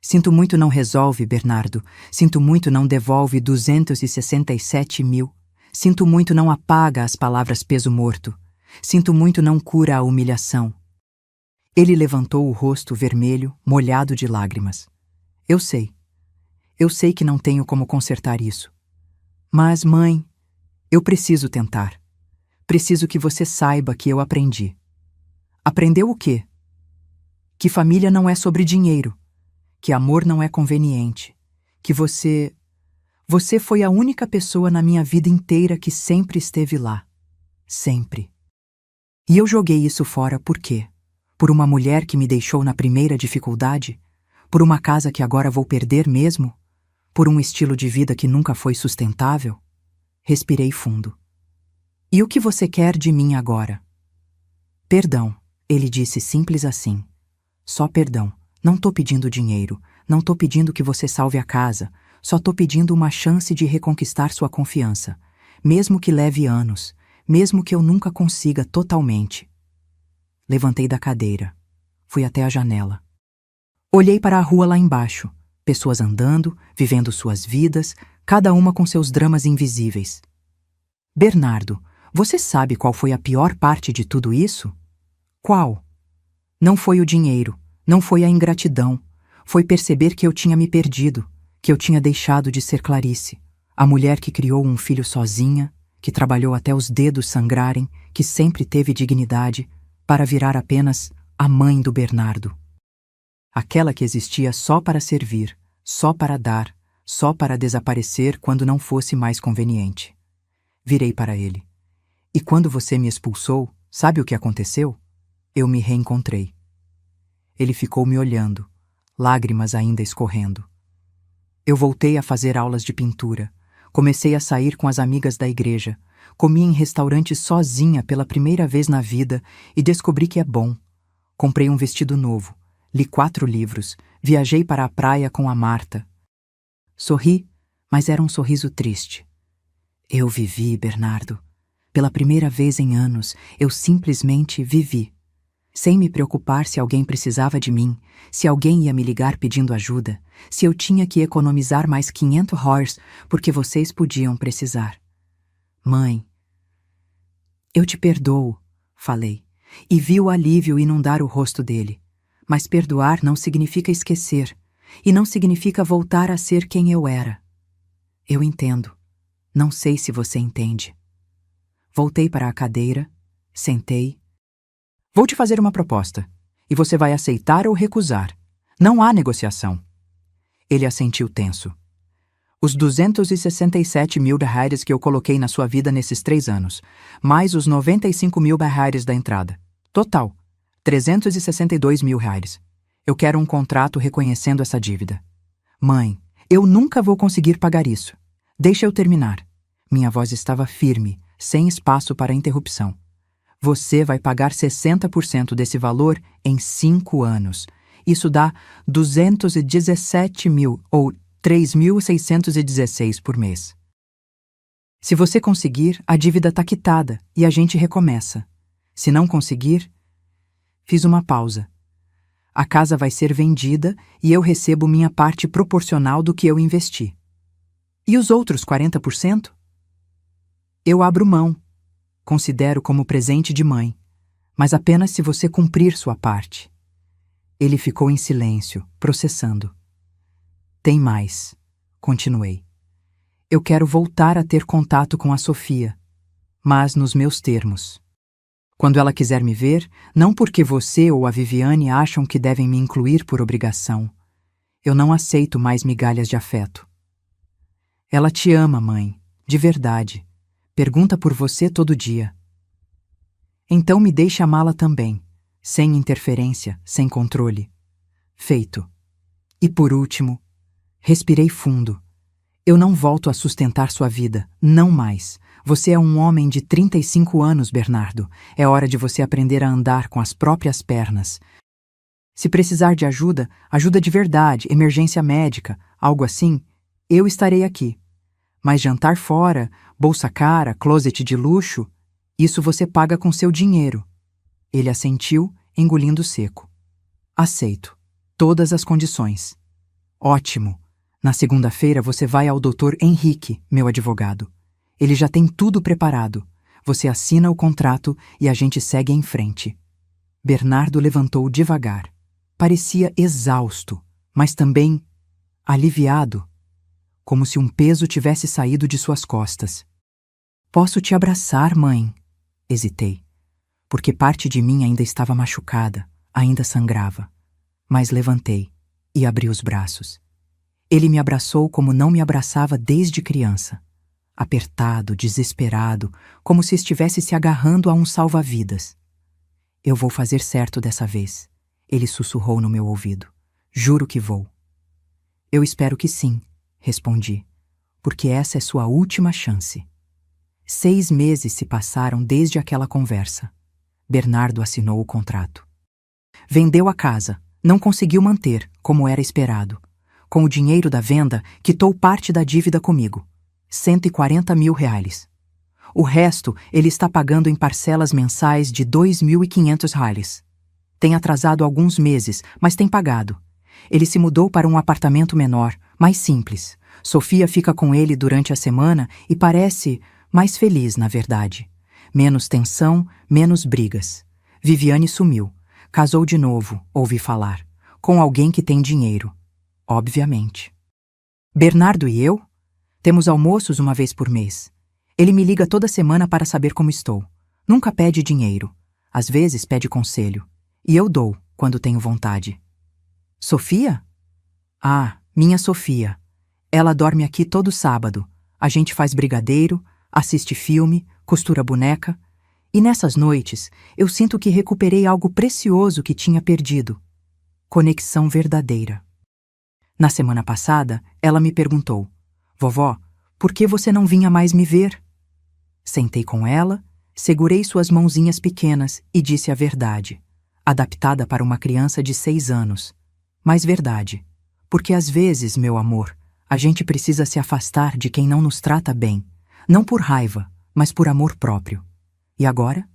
Sinto muito não resolve, Bernardo. Sinto muito não devolve 267 mil. Sinto muito não apaga as palavras peso morto. Sinto muito não cura a humilhação. Ele levantou o rosto vermelho, molhado de lágrimas. Eu sei. Eu sei que não tenho como consertar isso. Mas, mãe, eu preciso tentar. Preciso que você saiba que eu aprendi. Aprendeu o quê? Que família não é sobre dinheiro. Que amor não é conveniente. Que você Você foi a única pessoa na minha vida inteira que sempre esteve lá. Sempre. E eu joguei isso fora por quê? Por uma mulher que me deixou na primeira dificuldade? Por uma casa que agora vou perder mesmo? Por um estilo de vida que nunca foi sustentável? Respirei fundo. E o que você quer de mim agora? Perdão, ele disse simples assim. Só perdão. Não tô pedindo dinheiro. Não tô pedindo que você salve a casa. Só tô pedindo uma chance de reconquistar sua confiança. Mesmo que leve anos. Mesmo que eu nunca consiga totalmente. Levantei da cadeira. Fui até a janela. Olhei para a rua lá embaixo. Pessoas andando, vivendo suas vidas, cada uma com seus dramas invisíveis. Bernardo, você sabe qual foi a pior parte de tudo isso? Qual? Não foi o dinheiro, não foi a ingratidão. Foi perceber que eu tinha me perdido, que eu tinha deixado de ser Clarice, a mulher que criou um filho sozinha, que trabalhou até os dedos sangrarem, que sempre teve dignidade, para virar apenas a mãe do Bernardo. Aquela que existia só para servir, só para dar, só para desaparecer quando não fosse mais conveniente. Virei para ele. E quando você me expulsou, sabe o que aconteceu? Eu me reencontrei. Ele ficou me olhando, lágrimas ainda escorrendo. Eu voltei a fazer aulas de pintura. Comecei a sair com as amigas da igreja. Comi em restaurantes sozinha pela primeira vez na vida e descobri que é bom. Comprei um vestido novo. Li 4 livros. Viajei para a praia com a Marta. Sorri, mas era um sorriso triste. Eu vivi, Bernardo. Pela primeira vez em anos, eu simplesmente vivi. Sem me preocupar se alguém precisava de mim, se alguém ia me ligar pedindo ajuda, se eu tinha que economizar mais 500 HORs porque vocês podiam precisar. Mãe, eu te perdoo, falei, e vi o alívio inundar o rosto dele. Mas perdoar não significa esquecer, e não significa voltar a ser quem eu era. Eu entendo. Não sei se você entende. Voltei para a cadeira, sentei. Vou te fazer uma proposta, e você vai aceitar ou recusar. Não há negociação. Ele assentiu tenso. Os 267 mil berraires que eu coloquei na sua vida nesses 3 anos, mais os 95 mil berraires da entrada. Total, 362 mil reais. Eu quero um contrato reconhecendo essa dívida. Mãe, eu nunca vou conseguir pagar isso. Deixa eu terminar. Minha voz estava firme, sem espaço para interrupção. Você vai pagar 60% desse valor em 5 anos. Isso dá 217 mil ou 3.616 por mês. Se você conseguir, a dívida está quitada e a gente recomeça. Se não conseguir... Fiz uma pausa. A casa vai ser vendida e eu recebo minha parte proporcional do que eu investi. E os outros 40%? Eu abro mão. Considero como presente de mãe, mas apenas se você cumprir sua parte. Ele ficou em silêncio, processando. Tem mais, continuei. Eu quero voltar a ter contato com a Sofia, mas nos meus termos. Quando ela quiser me ver, não porque você ou a Viviane acham que devem me incluir por obrigação. Eu não aceito mais migalhas de afeto. Ela te ama, mãe, de verdade. Pergunta por você todo dia. Então me deixe amá-la também, sem interferência, sem controle. Feito. E por último, respirei fundo. Eu não volto a sustentar sua vida, não mais. Você é um homem de 35 anos, Bernardo. É hora de você aprender a andar com as próprias pernas. Se precisar de ajuda, ajuda de verdade, emergência médica, algo assim, eu estarei aqui. Mas jantar fora, bolsa cara, closet de luxo, isso você paga com seu dinheiro. Ele assentiu, engolindo seco. Aceito. Todas as condições. Ótimo. Na segunda-feira você vai ao Dr. Henrique, meu advogado. Ele já tem tudo preparado. Você assina o contrato e a gente segue em frente. Bernardo levantou devagar. Parecia exausto, mas também aliviado, como se um peso tivesse saído de suas costas. Posso te abraçar, mãe? Hesitei, porque parte de mim ainda estava machucada, ainda sangrava. Mas levantei e abri os braços. Ele me abraçou como não me abraçava desde criança. Apertado, desesperado, como se estivesse se agarrando a um salva-vidas. Eu vou fazer certo dessa vez, ele sussurrou no meu ouvido. Juro que vou. Eu espero que sim, respondi, porque essa é sua última chance. 6 meses se passaram desde aquela conversa. Bernardo assinou o contrato. Vendeu a casa, não conseguiu manter, como era esperado. Com o dinheiro da venda, quitou parte da dívida comigo. 140 mil reais. O resto ele está pagando em parcelas mensais de 2.500 reais. Tem atrasado alguns meses, mas tem pagado. Ele se mudou para um apartamento menor, mais simples. Sofia fica com ele durante a semana e parece mais feliz, na verdade. Menos tensão, menos brigas. Viviane sumiu. Casou de novo, ouvi falar. Com alguém que tem dinheiro. Obviamente. Bernardo e eu? Temos almoços uma vez por mês. Ele me liga toda semana para saber como estou. Nunca pede dinheiro. Às vezes pede conselho. E eu dou, quando tenho vontade. Sofia? Ah, minha Sofia. Ela dorme aqui todo sábado. A gente faz brigadeiro, assiste filme, costura boneca. E nessas noites, eu sinto que recuperei algo precioso que tinha perdido. Conexão verdadeira. Na semana passada, ela me perguntou: Vovó, por que você não vinha mais me ver? Sentei com ela, segurei suas mãozinhas pequenas e disse a verdade, adaptada para uma criança de 6 anos. Mas verdade, porque às vezes, meu amor, a gente precisa se afastar de quem não nos trata bem, não por raiva, mas por amor próprio. E agora?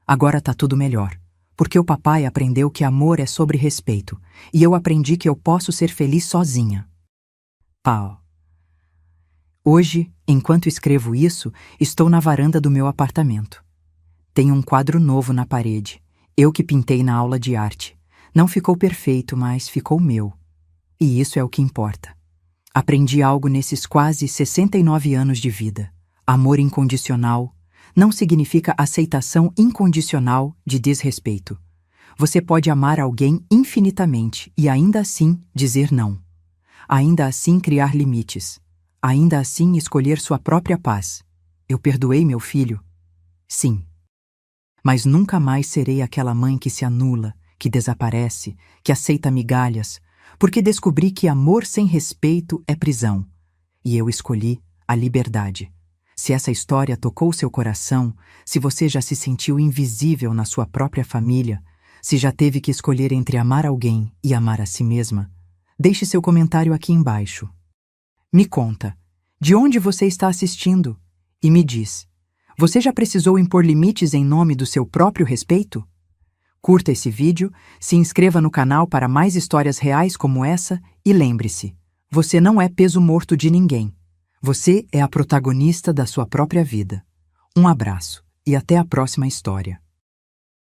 Agora tá tudo melhor, porque o papai aprendeu que amor é sobre respeito, e eu aprendi que eu posso ser feliz sozinha. Pau. Hoje, enquanto escrevo isso, estou na varanda do meu apartamento. Tenho um quadro novo na parede, eu que pintei na aula de arte. Não ficou perfeito, mas ficou meu. E isso é o que importa. Aprendi algo nesses quase 69 anos de vida. Amor incondicional não significa aceitação incondicional de desrespeito. Você pode amar alguém infinitamente e ainda assim dizer não. Ainda assim criar limites. Ainda assim escolher sua própria paz. Eu perdoei meu filho? Sim. Mas nunca mais serei aquela mãe que se anula, que desaparece, que aceita migalhas, porque descobri que amor sem respeito é prisão. E eu escolhi a liberdade. Se essa história tocou seu coração, se você já se sentiu invisível na sua própria família, se já teve que escolher entre amar alguém e amar a si mesma, deixe seu comentário aqui embaixo. Me conta, de onde você está assistindo? E me diz, você já precisou impor limites em nome do seu próprio respeito? Curta esse vídeo, se inscreva no canal para mais histórias reais como essa e lembre-se, você não é peso morto de ninguém. Você é a protagonista da sua própria vida. Um abraço e até a próxima história.